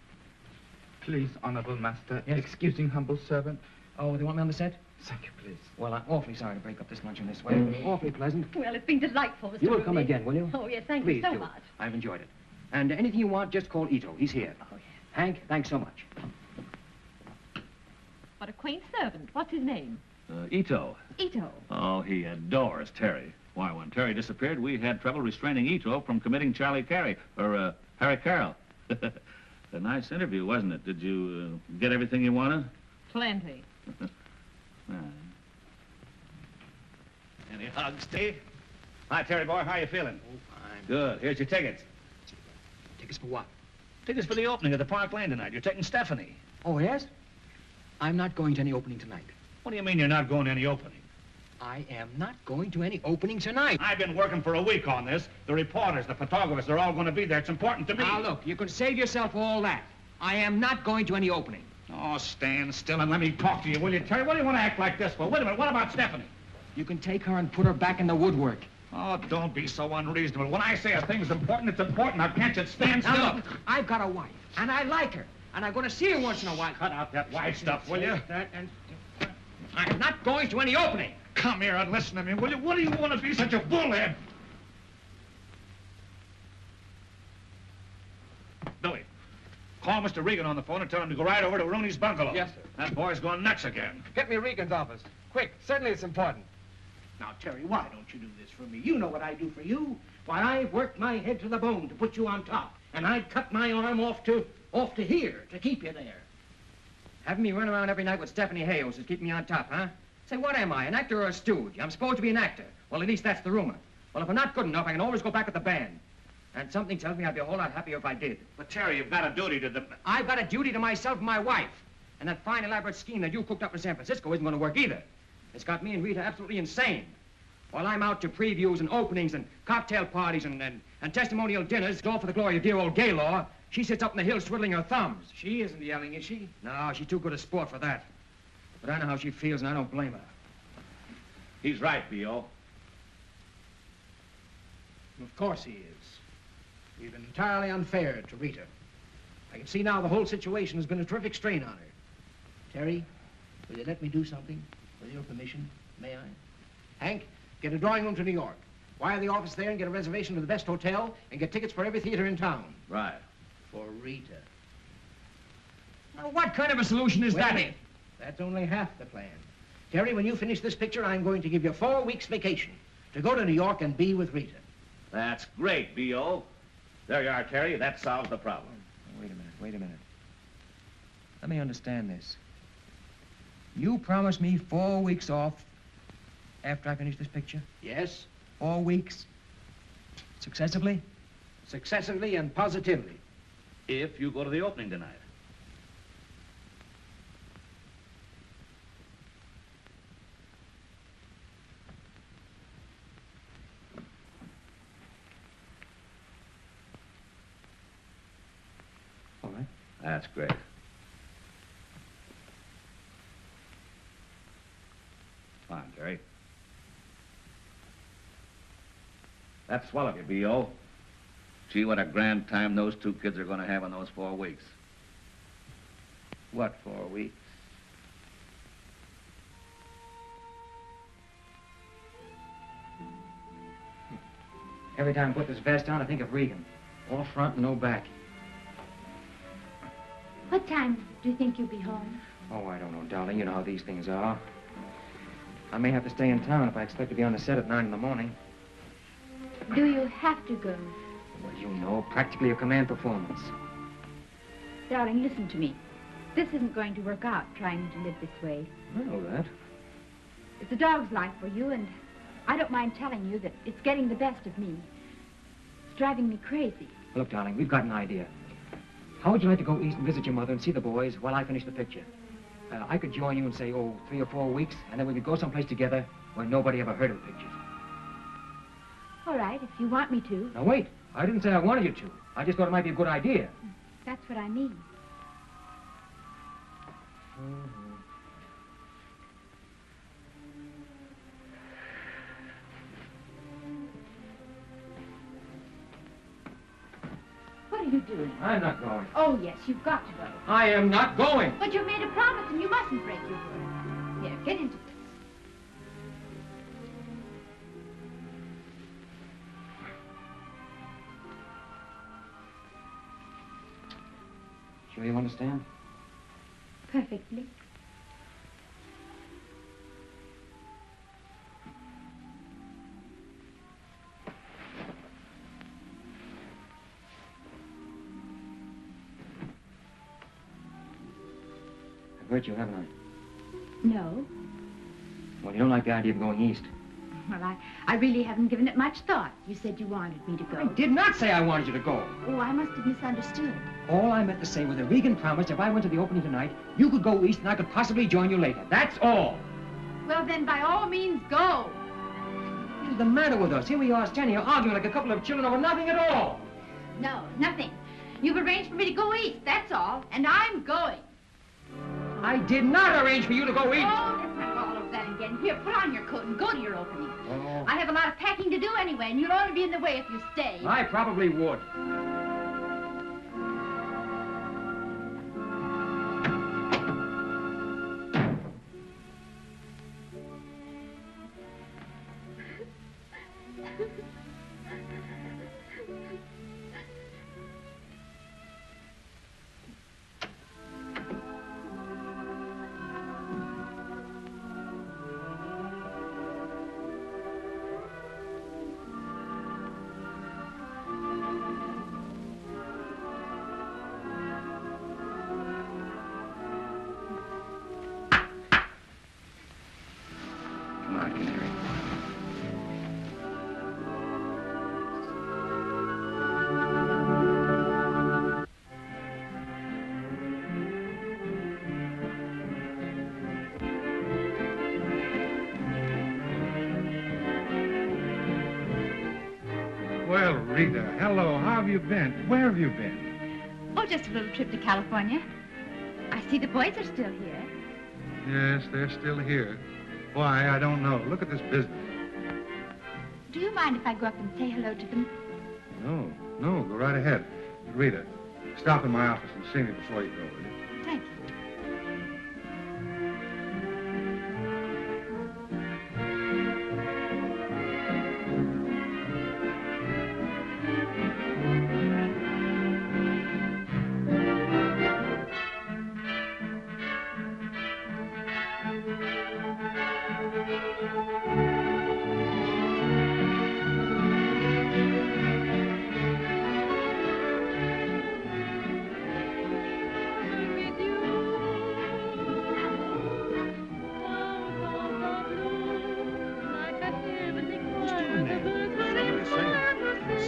Please, Honorable Master, Yes? excusing humble servant. Oh, they want me on the set? Thank you, please. Well, I'm awfully sorry to break up this luncheon this way. It's been awfully pleasant. Well, it's been delightful, Mr. You will Rooney. come again, will you? Oh, yes, thank Please you so do. much. I've enjoyed it. And anything you want, just call Ito. He's here. Oh, yes. Hank, thanks so much. What a quaint servant. What's his name? Ito. Ito. Oh, he adores Terry. Why, when Terry disappeared, we had trouble restraining Ito from committing Harry Carroll. A nice interview, wasn't it? Did you get everything you wanted? Plenty. Any hugs, Steve? Hi, Terry boy. How you feeling? Oh, fine. Good. Here's your tickets. Tickets for what? Tickets for the opening of the Park Lane tonight. You're taking Stephanie. Oh, yes? I'm not going to any opening tonight. What do you mean you're not going to any opening? I am not going to any opening tonight. I've been working for a week on this. The reporters, the photographers, they're all going to be there. It's important to me. Now, look, you can save yourself all that. I am not going to any opening. Oh, stand still and let me talk to you, will you, Terry? What do you want to act like this for? Wait a minute. What about Stephanie? You can take her and put her back in the woodwork. Oh, don't be so unreasonable. When I say a thing's important, it's important. Now, can't you stand still? Now, look, I've got a wife, and I like her, and I'm going to see her once in a while. Cut out that wife stuff, will you? I'm not going to any opening. Come here and listen to me, will you? What do you want to be such a bullhead? Billy, call Mr. Regan on the phone and tell him to go right over to Rooney's bungalow. Yes, sir. That boy's going nuts again. Get me Regan's office. Quick, certainly it's important. Now, Terry, why don't you do this for me? You know what I do for you. Why, I've worked my head to the bone to put you on top. And I'd cut my arm off to here to keep you there. Having me run around every night with Stephanie Hales is keeping me on top, huh? Say, what am I, an actor or a stooge? I'm supposed to be an actor. Well, at least that's the rumor. Well, if I'm not good enough, I can always go back with the band. And something tells me I'd be a whole lot happier if I did. But, Terry, you've got a duty to the... I've got a duty to myself and my wife. And that fine, elaborate scheme that you cooked up in San Francisco isn't going to work either. It's got me and Rita absolutely insane. While I'm out to previews and openings and cocktail parties and testimonial dinners, all for the glory of dear old Gaylord, she sits up in the hills twiddling her thumbs. She isn't yelling, is she? No, she's too good a sport for that. But I know how she feels, and I don't blame her. He's right, B.O. Of course he is. We've been entirely unfair to Rita. I can see now the whole situation has been a terrific strain on her. Terry, will you let me do something? With your permission, may I? Hank, get a drawing room to New York. Wire the office there and get a reservation to the best hotel and get tickets for every theater in town. Right. For Rita. Now, what kind of a solution is Wait a that? minute. That's only half the plan. Terry, when you finish this picture, I'm going to give you 4 weeks vacation to go to New York and be with Rita. That's great, B.O. There you are, Terry. That solves the problem. Wait a minute. Let me understand this. You promised me 4 weeks off after I finish this picture? Yes? 4 weeks? Successively? Successively and positively. If you go to the opening tonight. All right. That's great. Come on, Terry. That's swell of you, B.O. Gee, what a grand time those two kids are going to have in those 4 weeks. What, 4 weeks? Every time I put this vest on, I think of Regan. All front and no back. What time do you think you'll be home? Oh, I don't know, darling. You know how these things are. I may have to stay in town if I expect to be on the set at 9 in the morning. Do you have to go? Well, you know, practically a command performance. Darling, listen to me. This isn't going to work out, trying to live this way. I know that. It's a dog's life for you, and I don't mind telling you that it's getting the best of me. It's driving me crazy. Look, darling, we've got an idea. How would you like to go east and visit your mother and see the boys while I finish the picture? I could join you in, say, 3 or 4 weeks, and then we could go someplace together where nobody ever heard of the picture. All right, if you want me to. Now, wait. I didn't say I wanted you to. I just thought it might be a good idea. That's what I mean. What are you doing? I'm not going. Oh, yes, you've got to go. I am not going. But you made a promise, and you mustn't break your word. Here, get into this. Sure you understand? Perfectly. I've hurt you, haven't I? No. Well, you don't like the idea of going east. Well, I really haven't given it much thought. You said you wanted me to go. I did not say I wanted you to go. Oh, I must have misunderstood. All I meant to say was that Regan promised if I went to the opening tonight, you could go east and I could possibly join you later. That's all. Well, then, by all means, go. What's the matter with us? Here we are standing here arguing like a couple of children over nothing at all. No, nothing. You've arranged for me to go east, that's all. And I'm going. I did not arrange for you to go east. Oh, let's not go all over that again. Here, put on your coat and go to your opening. Oh. I have a lot of packing to do anyway, and you'll only be in the way if you stay. I probably would. Rita, hello. How have you been? Where have you been? Oh, just a little trip to California. I see the boys are still here. Yes, they're still here. Why, I don't know. Look at this business. Do you mind if I go up and say hello to them? No, no, go right ahead. Rita, stop in my office and see me before you go, will you? Thank you.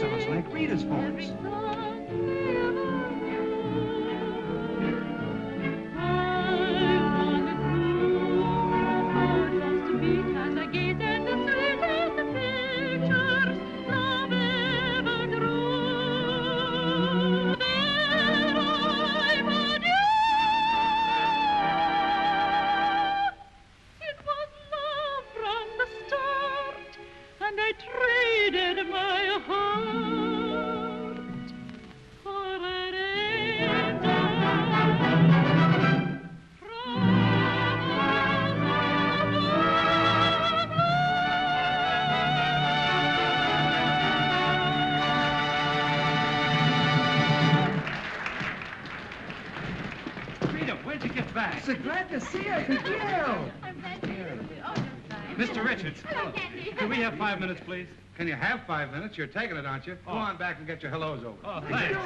Sounds like Rita's voice. Where'd you get back? So glad to see you. Thank you. Mr. Richards. Hello, Candy. Can we have 5 minutes, please? Can you have 5 minutes? You're taking it, aren't you? Go on back and get your hellos over. Oh, thanks.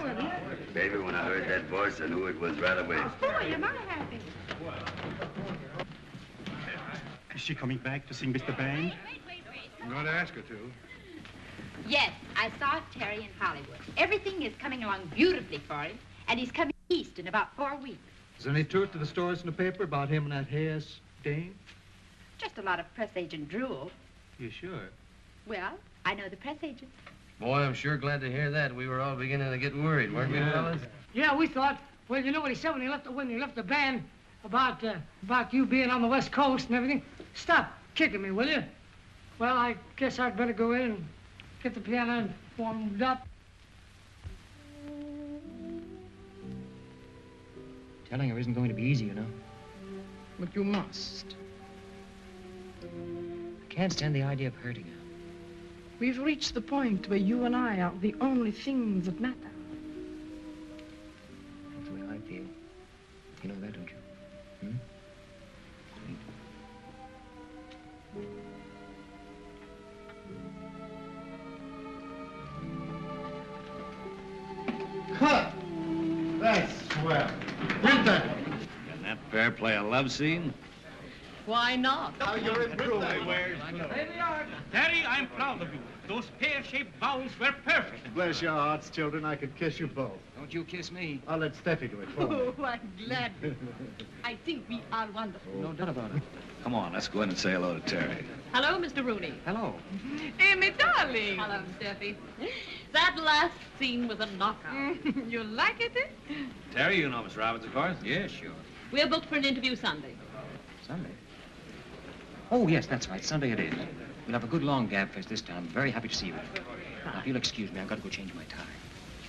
Baby, when I heard that voice, I knew it was right away. Boy, am I happy. Is she coming back to sing Mr. Band? I'm going to ask her to. Yes, I saw Terry in Hollywood. Everything is coming along beautifully for him, and he's coming east in about 4 weeks. Is there any truth to the stories in the paper about him and that Hayes dame? Just a lot of press agent drool. You sure? Well, I know the press agent. Boy, I'm sure glad to hear that. We were all beginning to get worried, weren't we, fellas? Yeah, we thought. Well, you know what he said when he left the band about you being on the West Coast and everything? Stop kicking me, will you? Well, I guess I'd better go in and get the piano warmed up. Telling her isn't going to be easy, you know. But you must. I can't stand the idea of hurting her. We've reached the point where you and I are the only things that matter. That's the way I feel. You know that, don't you? Hmm? Cut! That's swell. Print that. Can that pair play a love scene? Why not? Now you're improving. Terry, I'm proud of you. Those pear-shaped vowels were perfect. Bless your hearts, children. I could kiss you both. Don't you kiss me. I'll let Steffi do it for me. Oh, I'm glad. I think we are wonderful. No doubt about it. Come on, let's go in and say hello to Terry. Hello, Mr. Rooney. Hello. Amy, darling. Hello, Steffi. That last scene was a knockout. You like it, eh? Terry, you know Miss Robbins, of course? Yeah, sure. We're booked for an interview Sunday. Sunday? Oh, yes, that's right. Sunday it is. We'll have a good long gab fest this time. I'm very happy to see you. Now, if you'll excuse me, I've got to go change my tie.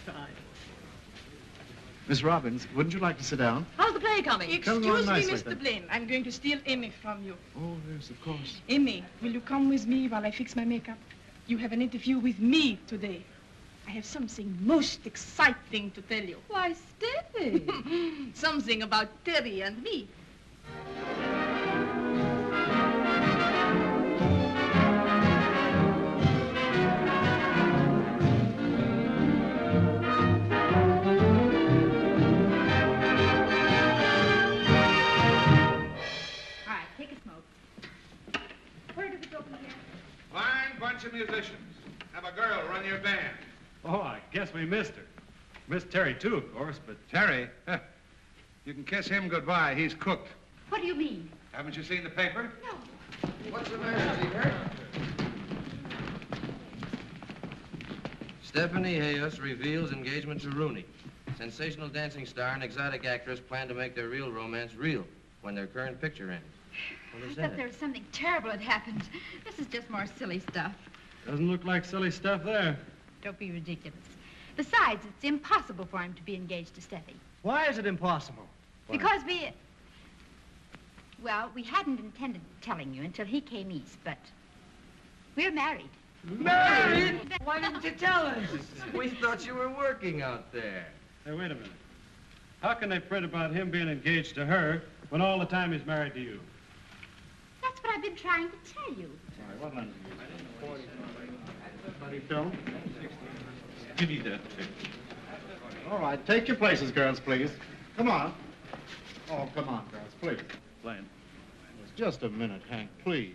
Fine. Miss Robbins, wouldn't you like to sit down? How's the play coming? Come on Excuse me, nicely, Mr. then. Blaine. I'm going to steal Amy from you. Oh, yes, of course. Amy, will you come with me while I fix my makeup? You have an interview with me today. I have something most exciting to tell you. Why, Steffi? Something about Terry and me. All right, take a smoke. Where does it go from here? Fine bunch of musicians. Have a girl run your band. Oh, I guess we missed her. Missed Terry, too, of course, but... Terry? You can kiss him goodbye. He's cooked. What do you mean? Haven't you seen the paper? No. What's the matter? Is he hurt? Stephanie Hayes reveals engagement to Rooney. Sensational dancing star and exotic actress plan to make their real romance real when their current picture ends. What I is thought that? there was something terrible had happened. This is just more silly stuff. Doesn't look like silly stuff there. Don't be ridiculous. Besides, it's impossible for him to be engaged to Steffi. Why is it impossible? Because well, we hadn't intended telling you until he came east, but we're married. Married? Why didn't you tell us? We thought you were working out there. Hey, wait a minute. How can they fret about him being engaged to her when all the time he's married to you? That's what I've been trying to tell you. What lens? Buddy film. Give me that. All right, take your places, girls, please. Come on. Oh, come on, girls, please. Glenn, Just a minute, Hank, please.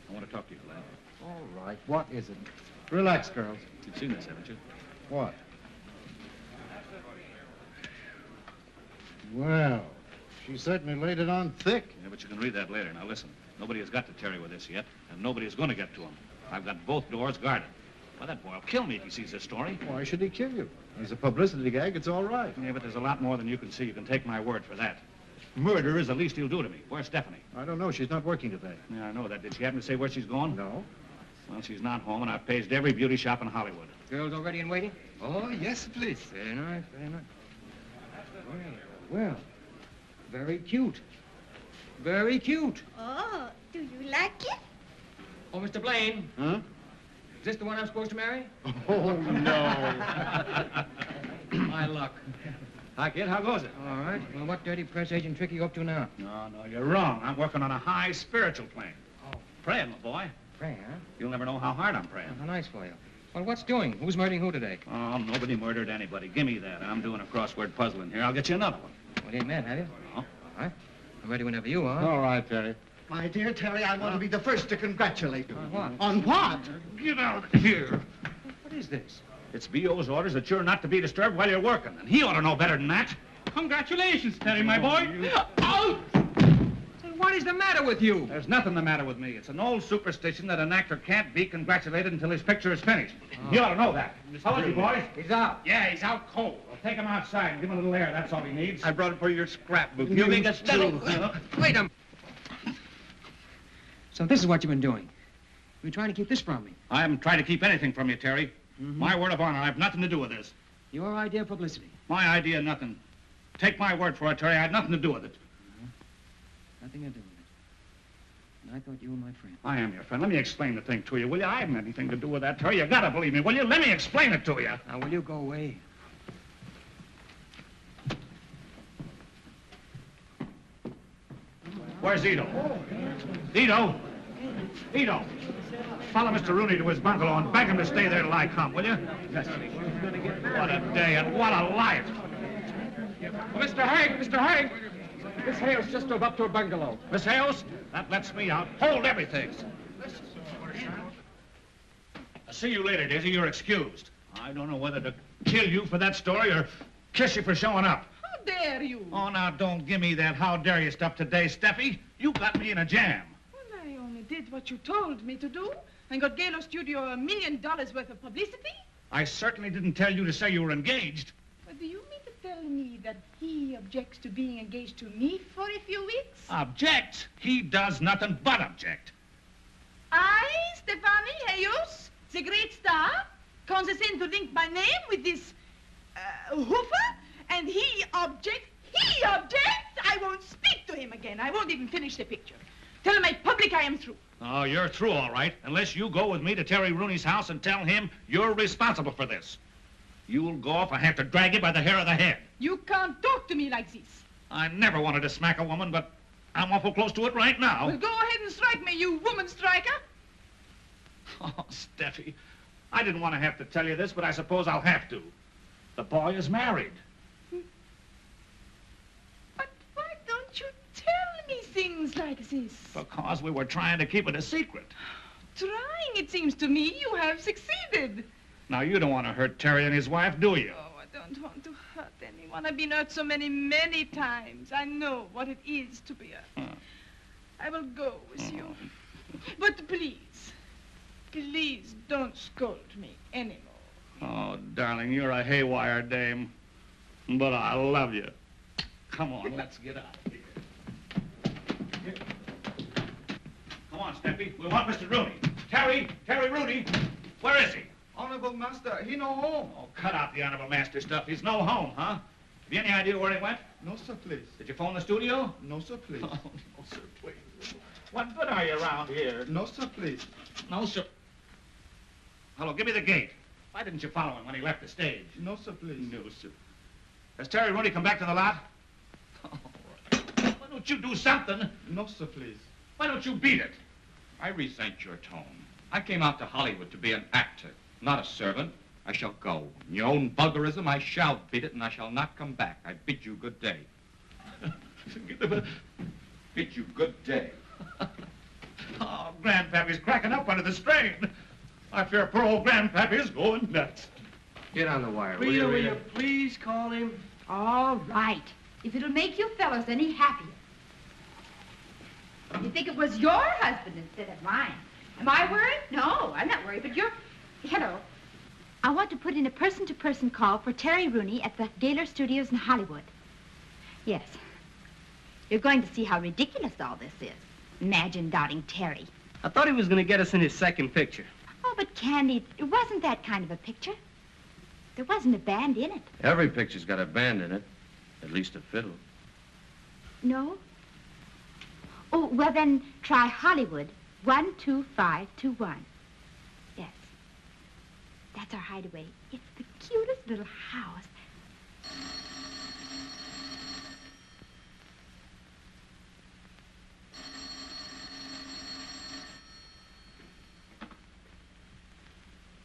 I want to talk to you, Glenn. All right, what is it? Relax, girls. You've seen this, haven't you? What? Well, she certainly laid it on thick. Yeah, but you can read that later. Now listen, nobody has got to Terry with this yet, and nobody is going to get to him. I've got both doors guarded. Well, that boy will kill me if he sees this story. Why should he kill you? As a publicity gag, it's all right. Yeah, but there's a lot more than you can see. You can take my word for that. Murder is the least he'll do to me. Where's Stephanie? I don't know. She's not working today. Yeah, I know that. Did she happen to say where she's going? No. Well, she's not home, and I've paged every beauty shop in Hollywood. Girls all ready and waiting? Oh, yes, please. Very nice, very nice. Well, very cute. Very cute. Oh, do you like it? Oh, Mr. Blaine. Huh? Is this the one I'm supposed to marry? Oh, no. My luck. Hi, kid. How goes it? All right. Well, what dirty press agent trick are you up to now? No, you're wrong. I'm working on a high spiritual plane. Oh. Praying, my boy. Pray, huh? You'll never know how hard I'm praying. How nice for you. Well, what's doing? Who's murdering who today? Oh, nobody murdered anybody. Give me that. I'm doing a crossword puzzle in here. I'll get you another one. Well, you ain't mad, have you? No. All right. I'm ready whenever you are. All right, Terry. My dear Terry, I want to be the first to congratulate you. On what? On what? Get out of here. What is this? It's B.O.'s orders that you're not to be disturbed while you're working, and he ought to know better than that. Congratulations, Terry, my boy. Oh! What is the matter with you? There's nothing the matter with me. It's an old superstition that an actor can't be congratulated until his picture is finished. Oh. You ought to know that. How is he, boys? He's out. Yeah, he's out cold. Well, take him outside and give him a little air. That's all he needs. I brought it for your scrapbook. You make us too. Wait a minute. So this is what you've been doing. You've been trying to keep this from me. I haven't tried to keep anything from you, Terry. My word of honor, I have nothing to do with this. Your idea of publicity. My idea, nothing. Take my word for it, Terry. I had nothing to do with it. Nothing to do with it. And I thought you were my friend. I am your friend. Let me explain the thing to you, will you? I haven't anything to do with that, Terry. You gotta believe me, will you? Let me explain it to you. Now, will you go away? Where's Ito? Ito? Ito! Follow Mr. Rooney to his bungalow and beg him to stay there till I come, will you? Yes. What a day and what a life. Well, Mr. Hank! Miss Hale's just drove up to her bungalow. Miss Hales, that lets me out. Hold everything. I'll see you later, Daisy. You're excused. I don't know whether to kill you for that story or kiss you for showing up. How dare you? Oh, now, don't give me that how dare you stuff today, Steffi. You got me in a jam. Well, I only did what you told me to do and got Galo Studio $1 million worth of publicity. I certainly didn't tell you to say you were engaged. But do you mean to tell me that he objects to being engaged to me for a few weeks? Object? He does nothing but object. I, Stefani Hayos, the great star, condescend to link my name with this hoofer, and he objects. He objects! I won't speak to him again. I won't even finish the picture. Tell my public I am through. Oh, you're through, all right, unless you go with me to Terry Rooney's house and tell him you're responsible for this. You'll go if I have to drag you by the hair of the head. You can't talk to me like this. I never wanted to smack a woman, but I'm awful close to it right now. Well, go ahead and strike me, you woman striker. Oh, Steffi, I didn't want to have to tell you this, but I suppose I'll have to. The boy is married. But why don't you tell me things like this? Because we were trying to keep it a secret. Trying, it seems to me, you have succeeded. Now, you don't want to hurt Terry and his wife, do you? Oh, I don't want to hurt anyone. I've been hurt so many times. I know what it is to be hurt. I will go with you. But please don't scold me anymore. Oh, darling, you're a haywire dame. But I love you. Come on, let's get out of here. Come on, Steppy. We want Mr. Rooney. Terry Rooney. Where is he? Honorable master, he no home. Oh, cut out the honorable master stuff. He's no home, huh? Have you any idea where he went? No, sir, please. Did you phone the studio? No, sir, please. Oh, no, sir, please. What good are you around here? No, sir, please. No, sir. Hello, give me the gate. Why didn't you follow him when he left the stage? No, sir, please. No, sir. Has Terry Rooney come back to the lot? All right. Why don't you do something? No, sir, please. Why don't you beat it? I resent your tone. I came out to Hollywood to be an actor, not a servant. I shall go. In your own vulgarism, I shall beat it, and I shall not come back. I bid you good day. Bid you good day. Oh, Grandpappy's cracking up under the strain. I fear poor old Grandpappy's going nuts. Get on the wire, Rita, will you please call him? All right. If it'll make you fellows any happier. You think it was your husband instead of mine. Am I worried? No, I'm not worried, but you're... Hello. I want to put in a person-to-person call for Terry Rooney at the Gaylor Studios in Hollywood. Yes. You're going to see how ridiculous all this is. Imagine doubting Terry. I thought he was going to get us in his second picture. Oh, but Candy, it wasn't that kind of a picture. There wasn't a band in it. Every picture's got a band in it. At least a fiddle. No? Oh, well then, try Hollywood 12521. Yes. That's our hideaway. It's the cutest little house.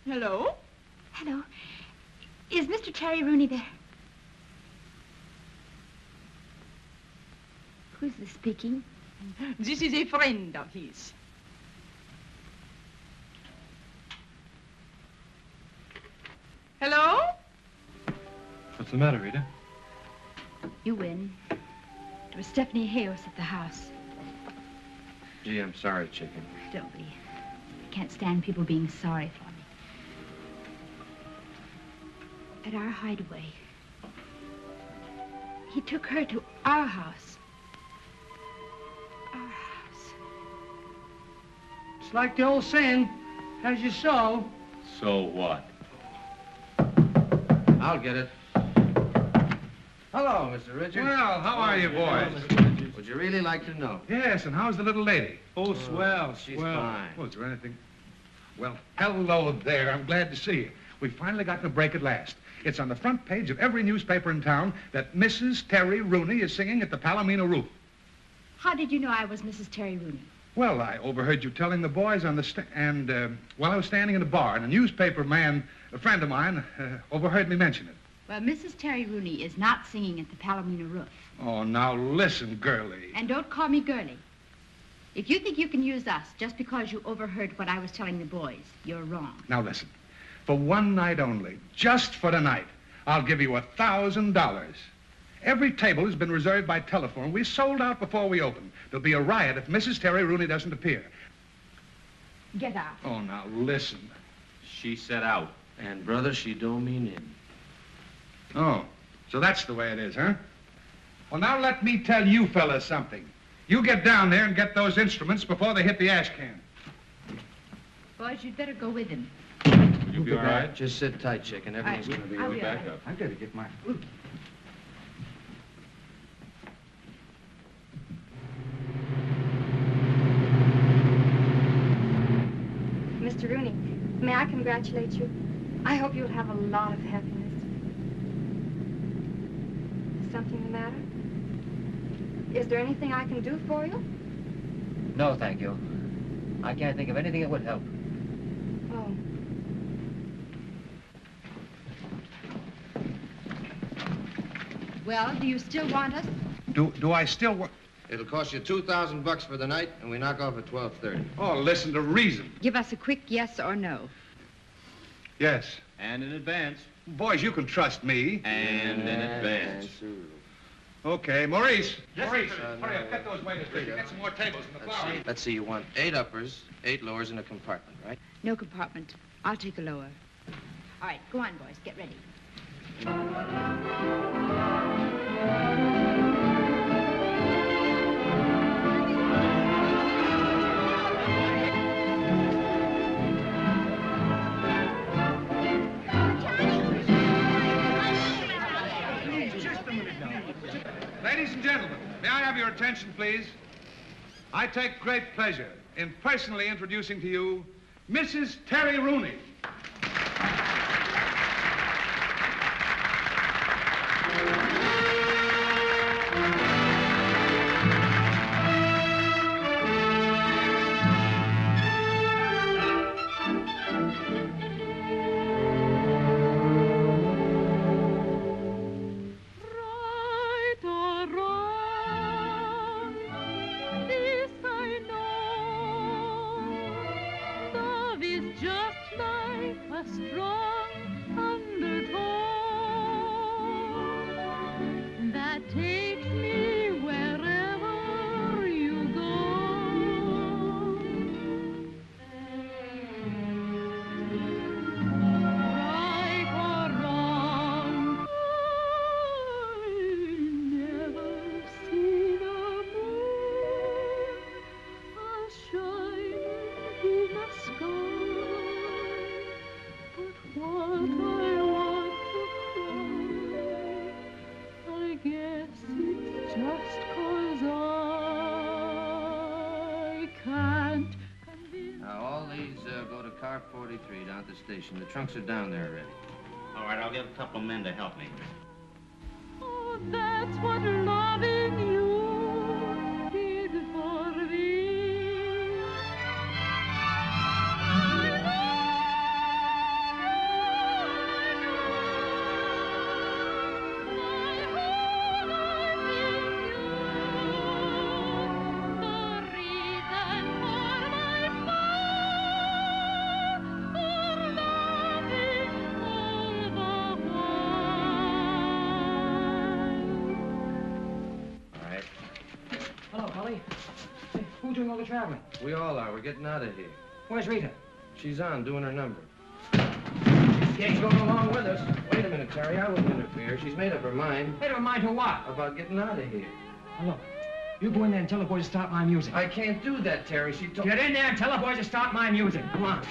Hello? Hello. Is Mr. Terry Rooney there? Who's this speaking? This is a friend of his. Hello? What's the matter, Rita? You win. It was Stephanie Hayos at the house. Gee, I'm sorry, chicken. Don't be. I can't stand people being sorry for me. At our hideaway, he took her to our house. Our house. It's like the old saying, as you sow. So what? I'll get it. Hello, Mr. Richards. Well, how are you, boys? Would you really like to know? Yes, and how's the little lady? Oh, swell. She's fine. Oh, is there anything? Well, hello there. I'm glad to see you. We finally gotten a break at last. It's on the front page of every newspaper in town that Mrs. Terry Rooney is singing at the Palomino Roof. How did you know I was Mrs. Terry Rooney? Well, I overheard you telling the boys on the while I was standing in a bar, and a newspaper man, a friend of mine, overheard me mention it. Well, Mrs. Terry Rooney is not singing at the Palomino Roof. Oh, now listen, girlie. And don't call me girlie. If you think you can use us just because you overheard what I was telling the boys, you're wrong. Now listen. For one night only, just for tonight, I'll give you $1,000. Every table has been reserved by telephone. We sold out before we opened. There'll be a riot if Mrs. Terry Rooney doesn't appear. Get out. Oh, now listen. She said out. And, brother, she don't mean in. Oh, so that's the way it is, huh? Well, now let me tell you fellas something. You get down there and get those instruments before they hit the ash can. Boys, you'd better go with him. You'll be all right. Just sit tight, chicken. Everything's going to be I'll right be back all right. up. I've got to get my... Mr. Rooney, may I congratulate you? I hope you'll have a lot of happiness. Is something the matter? Is there anything I can do for you? No, thank you. I can't think of anything that would help. Oh. Well, do you still want us? Do I still want... It'll cost you $2,000 for the night, and we knock off at 12:30. Oh, listen to reason. Give us a quick yes or no. Yes. And in advance. Boys, you can trust me. And in advance. Okay, Maurice. Yes, Maurice, sir. hurry up, get those waiters ready. Get some more tables in the bar. Let's see, you want 8 uppers, 8 lowers, and a compartment, right? No compartment. I'll take a lower. All right, go on, boys. Get ready. Ladies and gentlemen, may I have your attention, please? I take great pleasure in personally introducing to you Mrs. Terry Rooney. Car 43 down at the station. The trunks are down there already. All right, I'll get a couple of men to help me. Oh, that's what loving you did for me. Who's doing all the traveling? We all are. We're getting out of here. Where's Rita? She's on, doing her number. Yeah, she's going along with us. Wait a minute, Terry. I wouldn't interfere. She's made up her mind. Made up her mind to what? About getting out of here. Now, look, you go in there and tell the boys to stop my music. I can't do that, Terry. She told... Get in there and tell the boys to stop my music. Come on.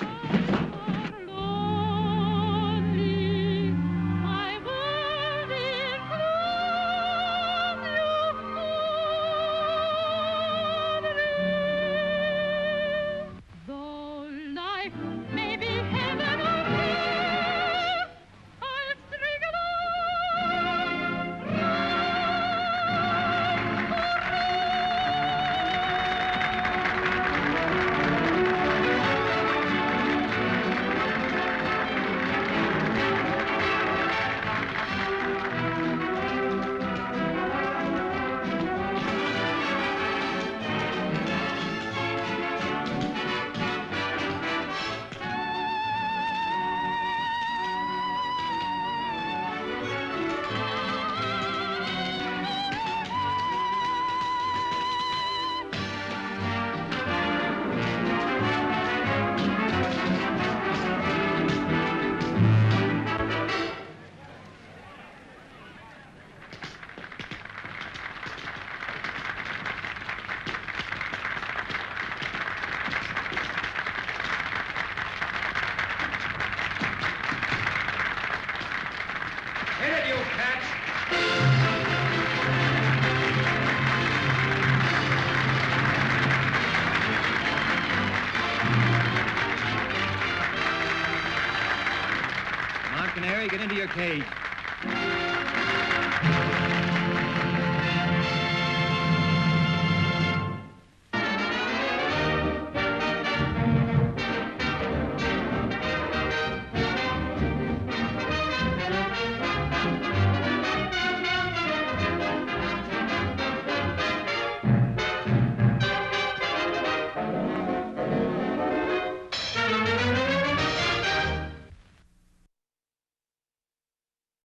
Get into your cage.